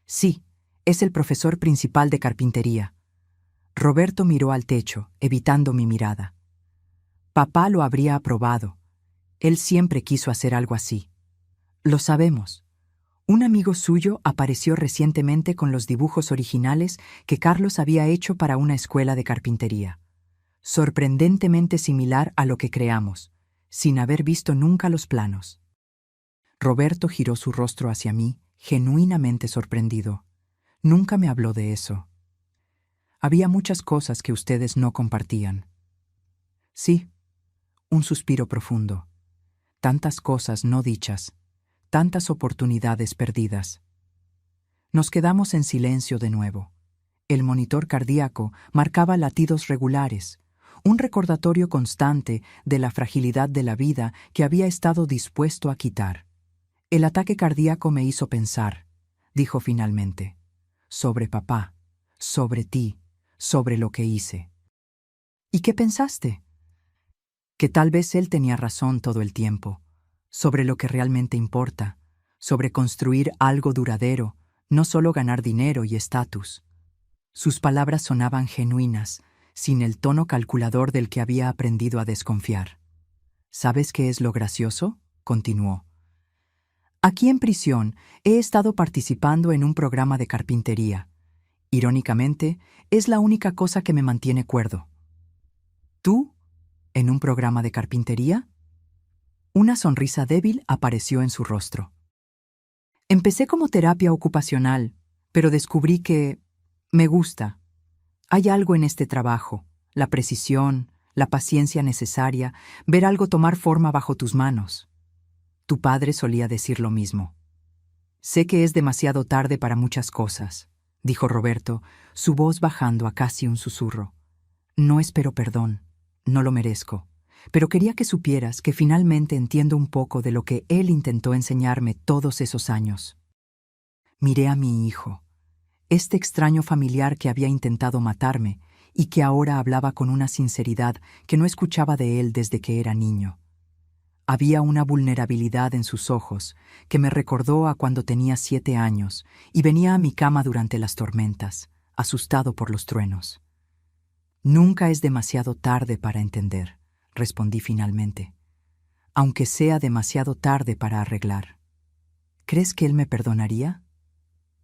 [SPEAKER 1] Sí, es el profesor principal de carpintería. Roberto miró al techo, evitando mi mirada. Papá lo habría aprobado. Él siempre quiso hacer algo así. Lo sabemos. Un amigo suyo apareció recientemente con los dibujos originales que Carlos había hecho para una escuela de carpintería. Sorprendentemente similar a lo que creamos, sin haber visto nunca los planos. Roberto giró su rostro hacia mí, genuinamente sorprendido. Nunca me habló de eso. Había muchas cosas que ustedes no compartían. Sí, un suspiro profundo. Tantas cosas no dichas, tantas oportunidades perdidas. Nos quedamos en silencio de nuevo. El monitor cardíaco marcaba latidos regulares, un recordatorio constante de la fragilidad de la vida que había estado dispuesto a quitar. El ataque cardíaco me hizo pensar, dijo finalmente, sobre papá, sobre ti, sobre lo que hice. ¿Y qué pensaste? Que tal vez él tenía razón todo el tiempo, sobre lo que realmente importa, sobre construir algo duradero, no solo ganar dinero y estatus. Sus palabras sonaban genuinas, sin el tono calculador del que había aprendido a desconfiar. ¿Sabes qué es lo gracioso?, continuó. Aquí en prisión he estado participando en un programa de carpintería. Irónicamente, es la única cosa que me mantiene cuerdo. ¿Tú? ¿En un programa de carpintería? Una sonrisa débil apareció en su rostro. Empecé como terapia ocupacional, pero descubrí que me gusta. Hay algo en este trabajo, la precisión, la paciencia necesaria, ver algo tomar forma bajo tus manos. Tu padre solía decir lo mismo. Sé que es demasiado tarde para muchas cosas. dijo Roberto, su voz bajando a casi un susurro. No espero perdón, no lo merezco, pero quería que supieras que finalmente entiendo un poco de lo que él intentó enseñarme todos esos años. Miré a mi hijo, este extraño familiar que había intentado matarme y que ahora hablaba con una sinceridad que no escuchaba de él desde que era niño. Había una vulnerabilidad en sus ojos que me recordó a cuando tenía 7 años y venía a mi cama durante las tormentas, asustado por los truenos. Nunca es demasiado tarde para entender, respondí finalmente, aunque sea demasiado tarde para arreglar. ¿Crees que él me perdonaría?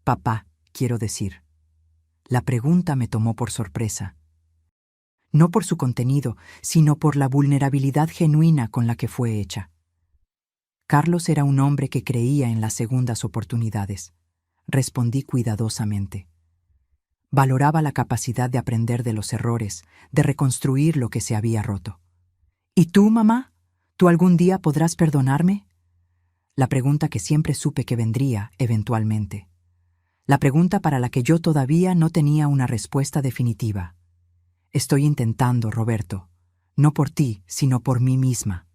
[SPEAKER 1] Papá, quiero decir. La pregunta me tomó por sorpresa. No por su contenido, sino por la vulnerabilidad genuina con la que fue hecha. Carlos era un hombre que creía en las segundas oportunidades. Respondí cuidadosamente. Valoraba la capacidad de aprender de los errores, de reconstruir lo que se había roto. ¿Y tú, mamá? ¿Tú algún día podrás perdonarme? La pregunta que siempre supe que vendría, eventualmente. La pregunta para la que yo todavía no tenía una respuesta definitiva. Estoy intentando, Roberto, no por ti, sino por mí misma.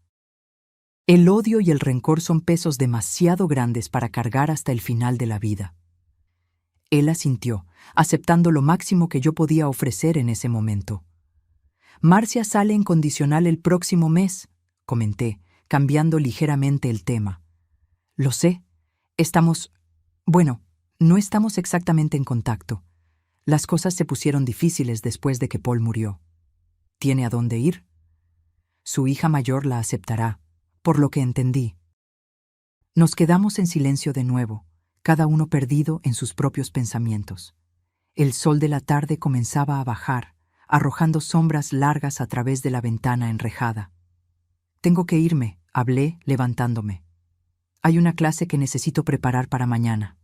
[SPEAKER 1] El odio y el rencor son pesos demasiado grandes para cargar hasta el final de la vida. Él asintió, aceptando lo máximo que yo podía ofrecer en ese momento. Marcia sale en condicional el próximo mes, comenté, cambiando ligeramente el tema. Lo sé, no estamos exactamente en contacto. Las cosas se pusieron difíciles después de que Paul murió. ¿Tiene a dónde ir? Su hija mayor la aceptará, por lo que entendí. Nos quedamos en silencio de nuevo, cada uno perdido en sus propios pensamientos. El sol de la tarde comenzaba a bajar, arrojando sombras largas a través de la ventana enrejada. Tengo que irme, hablé, levantándome. Hay una clase que necesito preparar para mañana.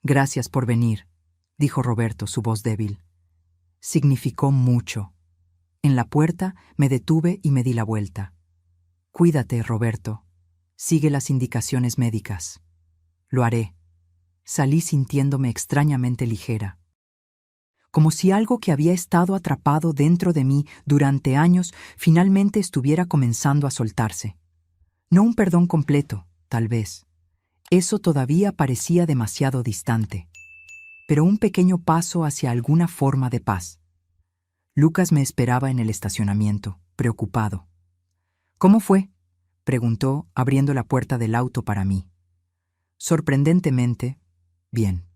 [SPEAKER 1] Gracias por venir, dijo Roberto, su voz débil. Significó mucho. En la puerta me detuve y me di la vuelta. Cuídate, Roberto. Sigue las indicaciones médicas. Lo haré. Salí sintiéndome extrañamente ligera. Como si algo que había estado atrapado dentro de mí durante años finalmente estuviera comenzando a soltarse. No un perdón completo, tal vez. Eso todavía parecía demasiado distante. Pero un pequeño paso hacia alguna forma de paz. Lucas me esperaba en el estacionamiento, preocupado. ¿Cómo fue?, preguntó, abriendo la puerta del auto para mí. Sorprendentemente, bien.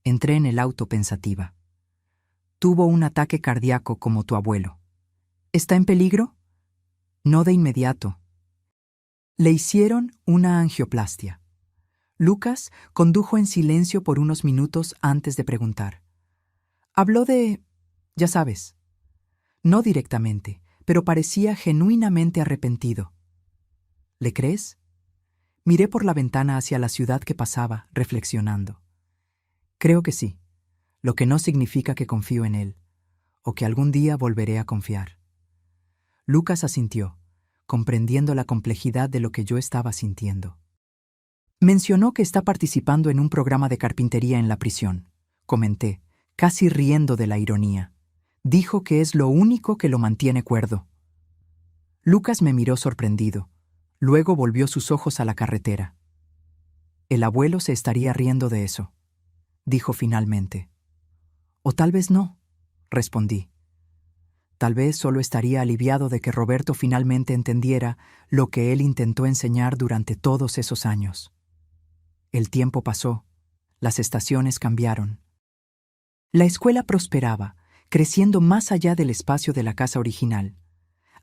[SPEAKER 1] Entré en el auto pensativa. Tuvo un ataque cardíaco como tu abuelo. ¿Está en peligro? No de inmediato. Le hicieron una angioplastia. Lucas condujo en silencio por unos minutos antes de preguntar. Habló de... ya sabes. No directamente, pero parecía genuinamente arrepentido. ¿Le crees? Miré por la ventana hacia la ciudad que pasaba, reflexionando. Creo que sí, lo que no significa que confío en él, o que algún día volveré a confiar. Lucas asintió, comprendiendo la complejidad de lo que yo estaba sintiendo. Mencionó que está participando en un programa de carpintería en la prisión, comenté, casi riendo de la ironía. Dijo que es lo único que lo mantiene cuerdo. Lucas me miró sorprendido. Luego volvió sus ojos a la carretera. El abuelo se estaría riendo de eso, dijo finalmente. O tal vez no, respondí. Tal vez solo estaría aliviado de que Roberto finalmente entendiera lo que él intentó enseñar durante todos esos años. El tiempo pasó, las estaciones cambiaron. La escuela prosperaba, creciendo más allá del espacio de la casa original.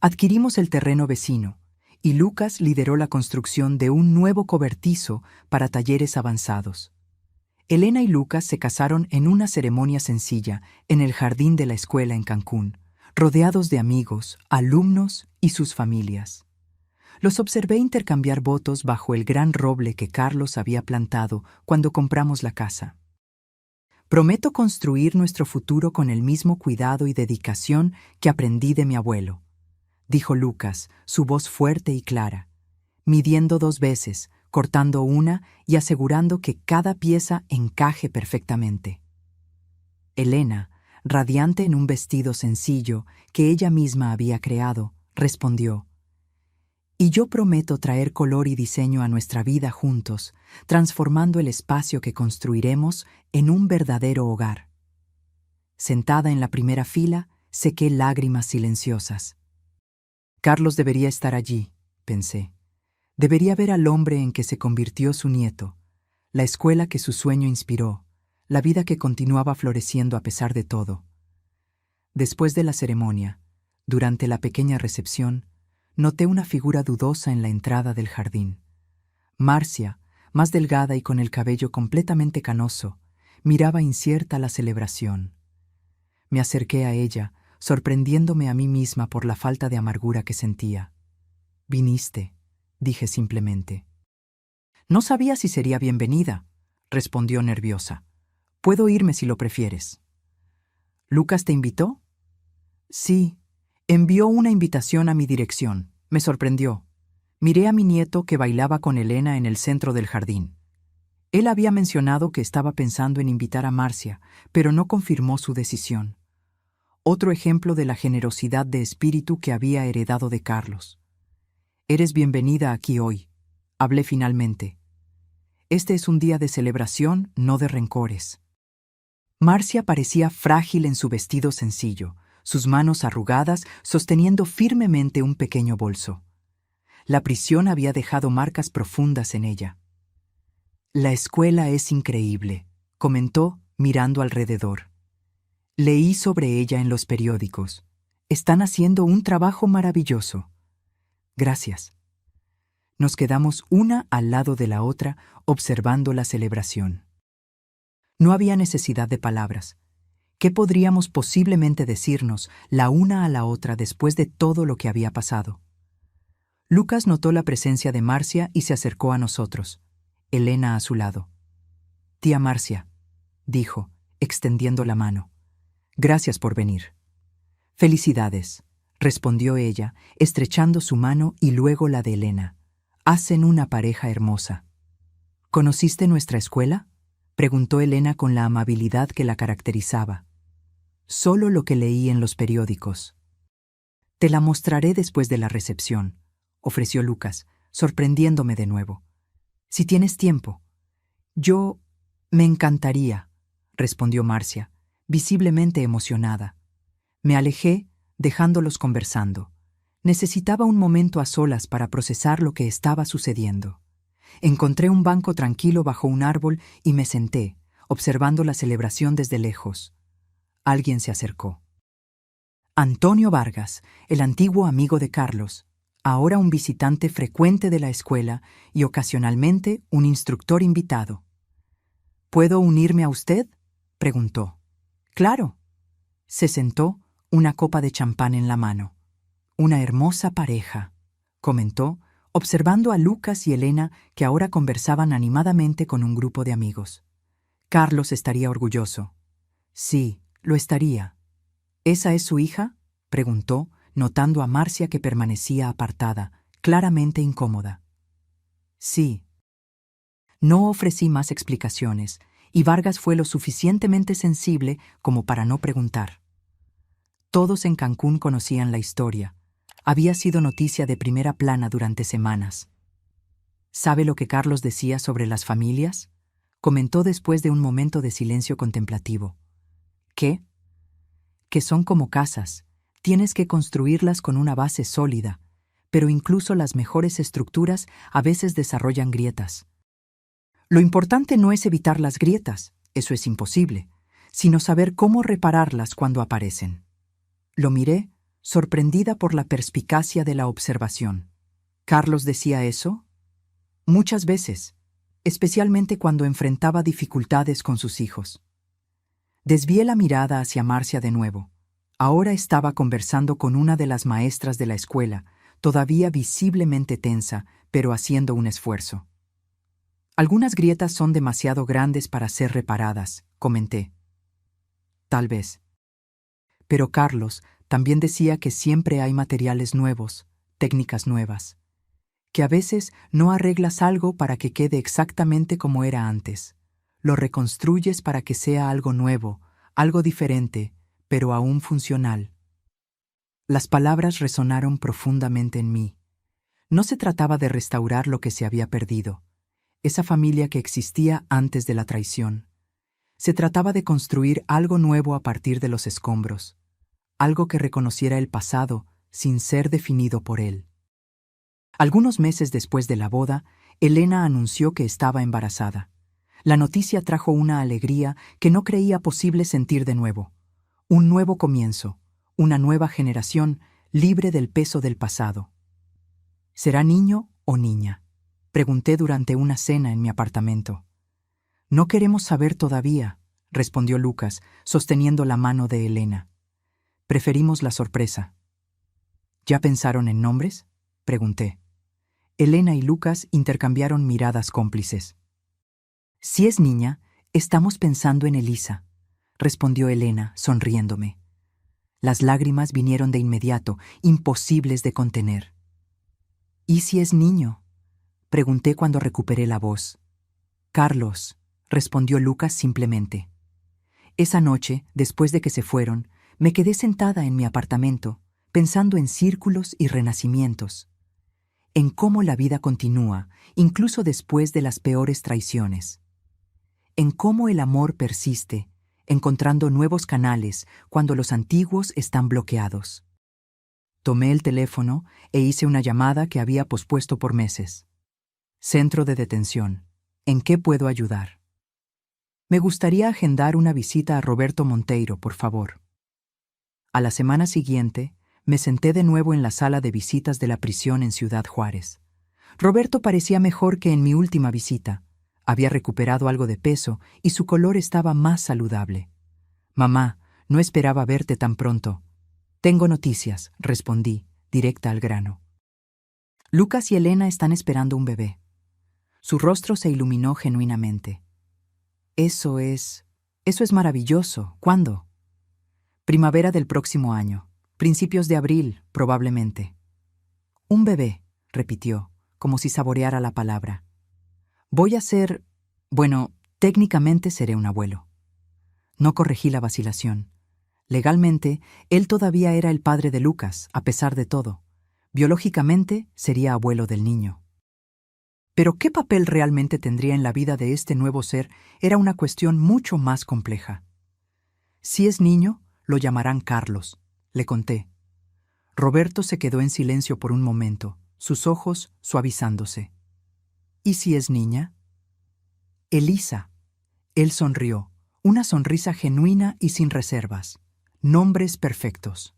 [SPEAKER 1] Adquirimos el terreno vecino, y Lucas lideró la construcción de un nuevo cobertizo para talleres avanzados. Elena y Lucas se casaron en una ceremonia sencilla en el jardín de la escuela en Cancún, rodeados de amigos, alumnos y sus familias. Los observé intercambiar votos bajo el gran roble que Carlos había plantado cuando compramos la casa. Prometo construir nuestro futuro con el mismo cuidado y dedicación que aprendí de mi abuelo, dijo Lucas, su voz fuerte y clara, midiendo 2 veces, cortando una y asegurando que cada pieza encaje perfectamente. Elena, radiante en un vestido sencillo que ella misma había creado, respondió: «Y yo prometo traer color y diseño a nuestra vida juntos, transformando el espacio que construiremos en un verdadero hogar». Sentada en la primera fila, sequé lágrimas silenciosas. Carlos debería estar allí, pensé. Debería ver al hombre en que se convirtió su nieto, la escuela que su sueño inspiró, la vida que continuaba floreciendo a pesar de todo. Después de la ceremonia, durante la pequeña recepción, noté una figura dudosa en la entrada del jardín. Marcia, más delgada y con el cabello completamente canoso, miraba incierta la celebración. Me acerqué a ella, sorprendiéndome a mí misma por la falta de amargura que sentía. «Viniste», dije simplemente. «No sabía si sería bienvenida», respondió nerviosa. «Puedo irme si lo prefieres». «¿Lucas te invitó?» «Sí, envió una invitación a mi dirección. Me sorprendió. Miré a mi nieto que bailaba con Elena en el centro del jardín. Él había mencionado que estaba pensando en invitar a Marcia, pero no confirmó su decisión. Otro ejemplo de la generosidad de espíritu que había heredado de Carlos. «Eres bienvenida aquí hoy», hablé finalmente. «Este es un día de celebración, no de rencores». Marcia parecía frágil en su vestido sencillo, sus manos arrugadas sosteniendo firmemente un pequeño bolso. La prisión había dejado marcas profundas en ella. «La escuela es increíble», comentó mirando alrededor. «Leí sobre ella en los periódicos. Están haciendo un trabajo maravilloso». «Gracias». Nos quedamos una al lado de la otra observando la celebración. No había necesidad de palabras. ¿Qué podríamos posiblemente decirnos la una a la otra después de todo lo que había pasado? Lucas notó la presencia de Marcia y se acercó a nosotros, Elena a su lado. «Tía Marcia», dijo, extendiendo la mano. «Gracias por venir». «Felicidades», respondió ella, estrechando su mano y luego la de Elena. «Hacen una pareja hermosa». «¿Conociste nuestra escuela?», preguntó Elena con la amabilidad que la caracterizaba. «Solo lo que leí en los periódicos». «Te la mostraré después de la recepción», ofreció Lucas, sorprendiéndome de nuevo. «Si tienes tiempo». «Yo... me encantaría», respondió Marcia, visiblemente emocionada. Me alejé, dejándolos conversando. Necesitaba un momento a solas para procesar lo que estaba sucediendo. Encontré un banco tranquilo bajo un árbol y me senté, observando la celebración desde lejos. Alguien se acercó. Antonio Vargas, el antiguo amigo de Carlos, ahora un visitante frecuente de la escuela y ocasionalmente un instructor invitado. «¿Puedo unirme a usted?», preguntó. «Claro». Se sentó, una copa de champán en la mano. «Una hermosa pareja», comentó, observando a Lucas y Elena que ahora conversaban animadamente con un grupo de amigos. «Carlos estaría orgulloso». «Sí, lo estaría». «¿Esa es su hija?», preguntó, notando a Marcia que permanecía apartada, claramente incómoda. «Sí». No ofrecí más explicaciones, y Vargas fue lo suficientemente sensible como para no preguntar. Todos en Cancún conocían la historia. Había sido noticia de primera plana durante semanas. «¿Sabe lo que Carlos decía sobre las familias?», comentó después de un momento de silencio contemplativo. «¿Qué?». «Que son como casas. Tienes que construirlas con una base sólida, pero incluso las mejores estructuras a veces desarrollan grietas. Lo importante no es evitar las grietas, eso es imposible, sino saber cómo repararlas cuando aparecen». Lo miré, sorprendida por la perspicacia de la observación. ¿Carlos decía eso? Muchas veces, especialmente cuando enfrentaba dificultades con sus hijos. Desvié la mirada hacia Marcia de nuevo. Ahora estaba conversando con una de las maestras de la escuela, todavía visiblemente tensa, pero haciendo un esfuerzo. «Algunas grietas son demasiado grandes para ser reparadas», comenté. «Tal vez». Pero Carlos también decía que siempre hay materiales nuevos, técnicas nuevas, que a veces no arreglas algo para que quede exactamente como era antes, lo reconstruyes para que sea algo nuevo, algo diferente, pero aún funcional. Las palabras resonaron profundamente en mí. No se trataba de restaurar lo que se había perdido, esa familia que existía antes de la traición. Se trataba de construir algo nuevo a partir de los escombros, algo que reconociera el pasado sin ser definido por él. Algunos meses después de la boda, Elena anunció que estaba embarazada. La noticia trajo una alegría que no creía posible sentir de nuevo. Un nuevo comienzo, una nueva generación libre del peso del pasado. ¿Será niño o niña?, pregunté durante una cena en mi apartamento. No queremos saber todavía, respondió Lucas, sosteniendo la mano de Elena. Preferimos la sorpresa. ¿Ya pensaron en nombres?, pregunté. Elena y Lucas intercambiaron miradas cómplices. Si es niña, estamos pensando en Elisa, respondió Elena, sonriéndome. Las lágrimas vinieron de inmediato, imposibles de contener. ¿Y si es niño?, pregunté cuando recuperé la voz. Carlos, respondió Lucas simplemente. Esa noche, después de que se fueron, me quedé sentada en mi apartamento, pensando en círculos y renacimientos, en cómo la vida continúa, incluso después de las peores traiciones, en cómo el amor persiste, encontrando nuevos canales cuando los antiguos están bloqueados. Tomé el teléfono e hice una llamada que había pospuesto por meses. Centro de detención. ¿En qué puedo ayudar? Me gustaría agendar una visita a Roberto Monteiro, por favor. A la semana siguiente, me senté de nuevo en la sala de visitas de la prisión en Ciudad Juárez. Roberto parecía mejor que en mi última visita. Había recuperado algo de peso y su color estaba más saludable. Mamá, no esperaba verte tan pronto. Tengo noticias, respondí, directa al grano. Lucas y Elena están esperando un bebé. Su rostro se iluminó genuinamente. Eso es maravilloso. ¿Cuándo? Primavera del próximo año. Principios de abril, probablemente. Un bebé, repitió, como si saboreara la palabra. Voy a ser... Bueno, técnicamente seré un abuelo. No corregí la vacilación. Legalmente, él todavía era el padre de Lucas, a pesar de todo. Biológicamente, sería abuelo del niño. Pero qué papel realmente tendría en la vida de este nuevo ser era una cuestión mucho más compleja. Si es niño, lo llamarán Carlos, le conté. Roberto se quedó en silencio por un momento, sus ojos suavizándose. ¿Y si es niña? Elisa. Él sonrió, una sonrisa genuina y sin reservas. Nombres perfectos.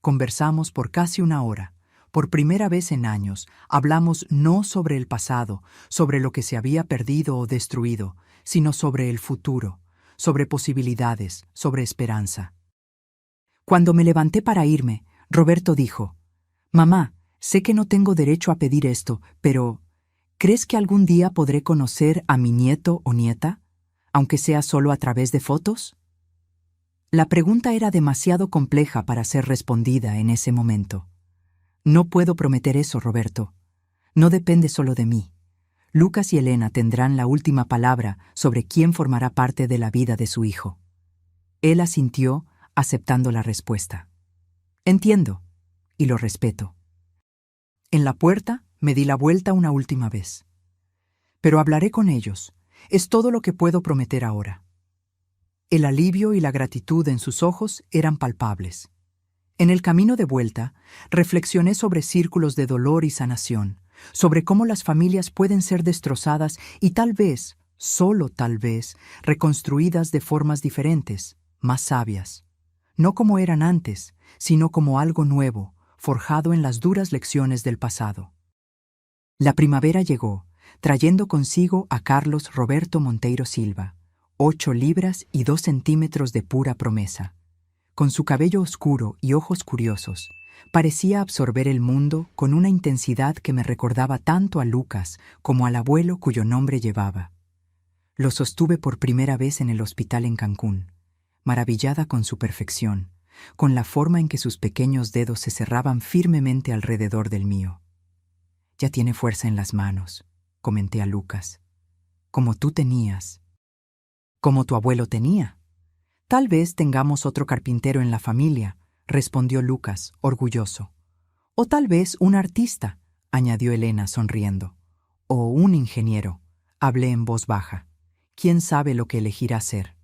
[SPEAKER 1] Conversamos por casi una hora. Por primera vez en años, hablamos no sobre el pasado, sobre lo que se había perdido o destruido, sino sobre el futuro, sobre posibilidades, sobre esperanza. Cuando me levanté para irme, Roberto dijo, «Mamá, sé que no tengo derecho a pedir esto, pero ¿crees que algún día podré conocer a mi nieto o nieta, aunque sea solo a través de fotos?» La pregunta era demasiado compleja para ser respondida en ese momento. No puedo prometer eso, Roberto. No depende solo de mí. Lucas y Elena tendrán la última palabra sobre quién formará parte de la vida de su hijo. Él asintió, aceptando la respuesta. Entiendo, y lo respeto. En la puerta me di la vuelta una última vez. Pero hablaré con ellos. Es todo lo que puedo prometer ahora. El alivio y la gratitud en sus ojos eran palpables. En el camino de vuelta, reflexioné sobre círculos de dolor y sanación, sobre cómo las familias pueden ser destrozadas y tal vez, solo tal vez, reconstruidas de formas diferentes, más sabias. No como eran antes, sino como algo nuevo, forjado en las duras lecciones del pasado. La primavera llegó, trayendo consigo a Carlos Roberto Monteiro Silva, 8 libras y 2 centímetros de pura promesa. Con su cabello oscuro y ojos curiosos, parecía absorber el mundo con una intensidad que me recordaba tanto a Lucas como al abuelo cuyo nombre llevaba. Lo sostuve por primera vez en el hospital en Cancún, maravillada con su perfección, con la forma en que sus pequeños dedos se cerraban firmemente alrededor del mío. «Ya tiene fuerza en las manos», comenté a Lucas. «Como tú tenías. Como tu abuelo tenía». Tal vez tengamos otro carpintero en la familia, respondió Lucas, orgulloso. O tal vez un artista, añadió Elena sonriendo. O un ingeniero, hablé en voz baja. ¿Quién sabe lo que elegirá ser?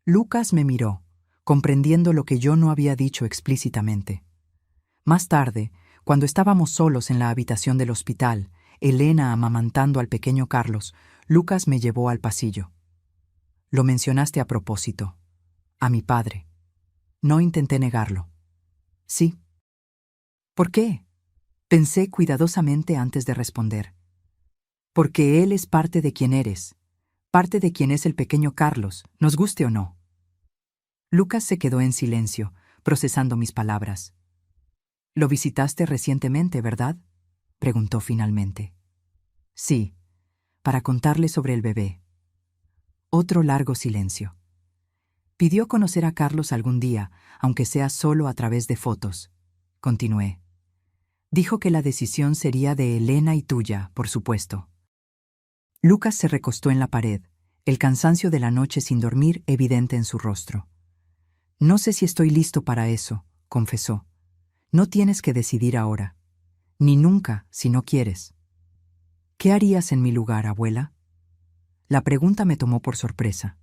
[SPEAKER 1] Lucas me miró, comprendiendo lo que yo no había dicho explícitamente. Más tarde, cuando estábamos solos en la habitación del hospital, Elena amamantando al pequeño Carlos, Lucas me llevó al pasillo. Lo mencionaste a propósito. A mi padre. No intenté negarlo. Sí. ¿Por qué? Pensé cuidadosamente antes de responder. Porque él es parte de quien eres, parte de quien es el pequeño Carlos, nos guste o no. Lucas se quedó en silencio, procesando mis palabras. «Lo visitaste recientemente, ¿verdad?», preguntó finalmente. «Sí, para contarle sobre el bebé». Otro largo silencio. Pidió conocer a Carlos algún día, aunque sea solo a través de fotos. Continué. Dijo que la decisión sería de Elena y tuya, por supuesto. Lucas se recostó en la pared, el cansancio de la noche sin dormir evidente en su rostro. «No sé si estoy listo para eso», confesó. «No tienes que decidir ahora. Ni nunca, si no quieres». «¿Qué harías en mi lugar, abuela?». La pregunta me tomó por sorpresa.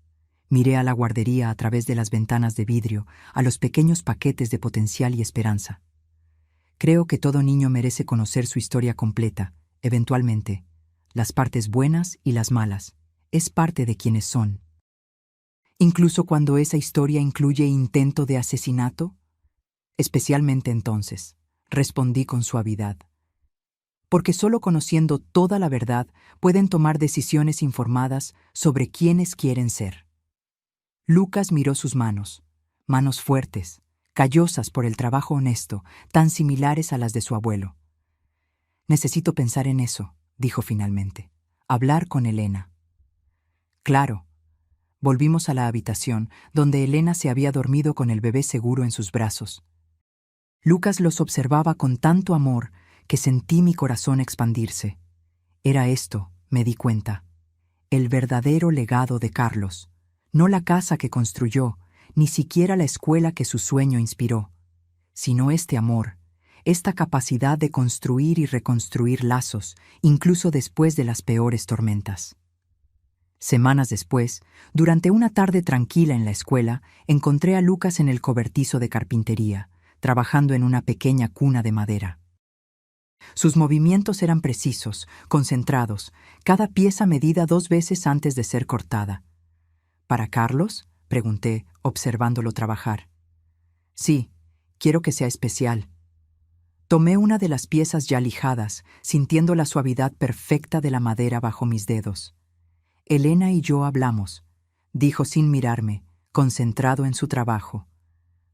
[SPEAKER 1] Miré a la guardería a través de las ventanas de vidrio, a los pequeños paquetes de potencial y esperanza. Creo que todo niño merece conocer su historia completa, eventualmente, las partes buenas y las malas. Es parte de quienes son. Incluso cuando esa historia incluye intento de asesinato, especialmente entonces, respondí con suavidad. Porque solo conociendo toda la verdad pueden tomar decisiones informadas sobre quiénes quieren ser. Lucas miró sus manos, manos fuertes, callosas por el trabajo honesto, tan similares a las de su abuelo. «Necesito pensar en eso», dijo finalmente. «Hablar con Elena». «Claro». Volvimos a la habitación, donde Elena se había dormido con el bebé seguro en sus brazos. Lucas los observaba con tanto amor que sentí mi corazón expandirse. Era esto, me di cuenta, el verdadero legado de Carlos, no la casa que construyó, ni siquiera la escuela que su sueño inspiró, sino este amor, esta capacidad de construir y reconstruir lazos, incluso después de las peores tormentas. Semanas después, durante una tarde tranquila en la escuela, encontré a Lucas en el cobertizo de carpintería, trabajando en una pequeña cuna de madera. Sus movimientos eran precisos, concentrados, cada pieza medida 2 veces antes de ser cortada. «¿Para Carlos?», pregunté, observándolo trabajar. «Sí, quiero que sea especial». Tomé una de las piezas ya lijadas, sintiendo la suavidad perfecta de la madera bajo mis dedos. «Elena y yo hablamos», dijo sin mirarme, concentrado en su trabajo.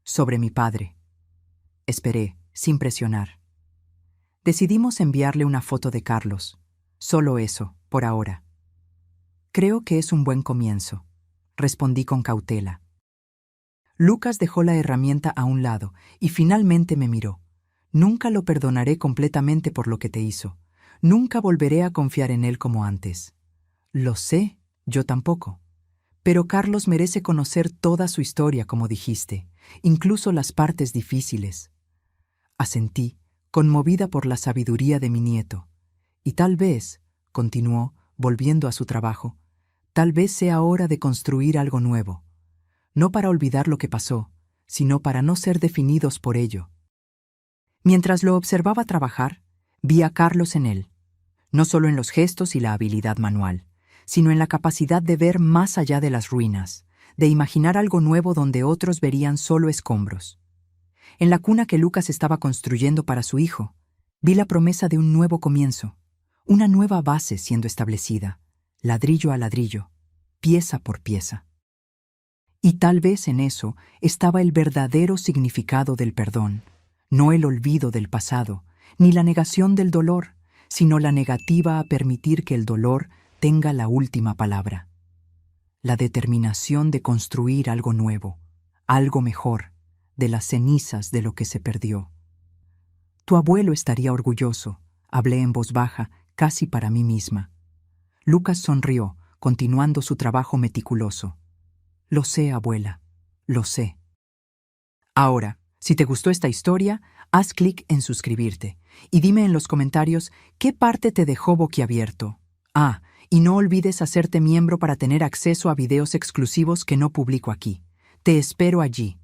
[SPEAKER 1] «Sobre mi padre». Esperé, sin presionar. Decidimos enviarle una foto de Carlos. Solo eso, por ahora. «Creo que es un buen comienzo», respondí con cautela. Lucas dejó la herramienta a un lado y finalmente me miró. «Nunca lo perdonaré completamente por lo que te hizo. Nunca volveré a confiar en él como antes». «Lo sé, yo tampoco. Pero Carlos merece conocer toda su historia, como dijiste, incluso las partes difíciles». Asentí, conmovida por la sabiduría de mi nieto. «Y tal vez», continuó, volviendo a su trabajo, «tal vez sea hora de construir algo nuevo. No para olvidar lo que pasó, sino para no ser definidos por ello». Mientras lo observaba trabajar, vi a Carlos en él, no solo en los gestos y la habilidad manual, sino en la capacidad de ver más allá de las ruinas, de imaginar algo nuevo donde otros verían solo escombros. En la cuna que Lucas estaba construyendo para su hijo, vi la promesa de un nuevo comienzo, una nueva base siendo establecida, ladrillo a ladrillo, pieza por pieza. Y tal vez en eso estaba el verdadero significado del perdón, no el olvido del pasado, ni la negación del dolor, sino la negativa a permitir que el dolor tenga la última palabra. La determinación de construir algo nuevo, algo mejor, de las cenizas de lo que se perdió. «Tu abuelo estaría orgulloso», hablé en voz baja, casi para mí misma. Lucas sonrió, continuando su trabajo meticuloso. «Lo sé, abuela». Lo sé. Ahora, si te gustó esta historia, haz clic en suscribirte y dime en los comentarios qué parte te dejó boquiabierto. Ah, y no olvides hacerte miembro para tener acceso a videos exclusivos que no publico aquí. Te espero allí.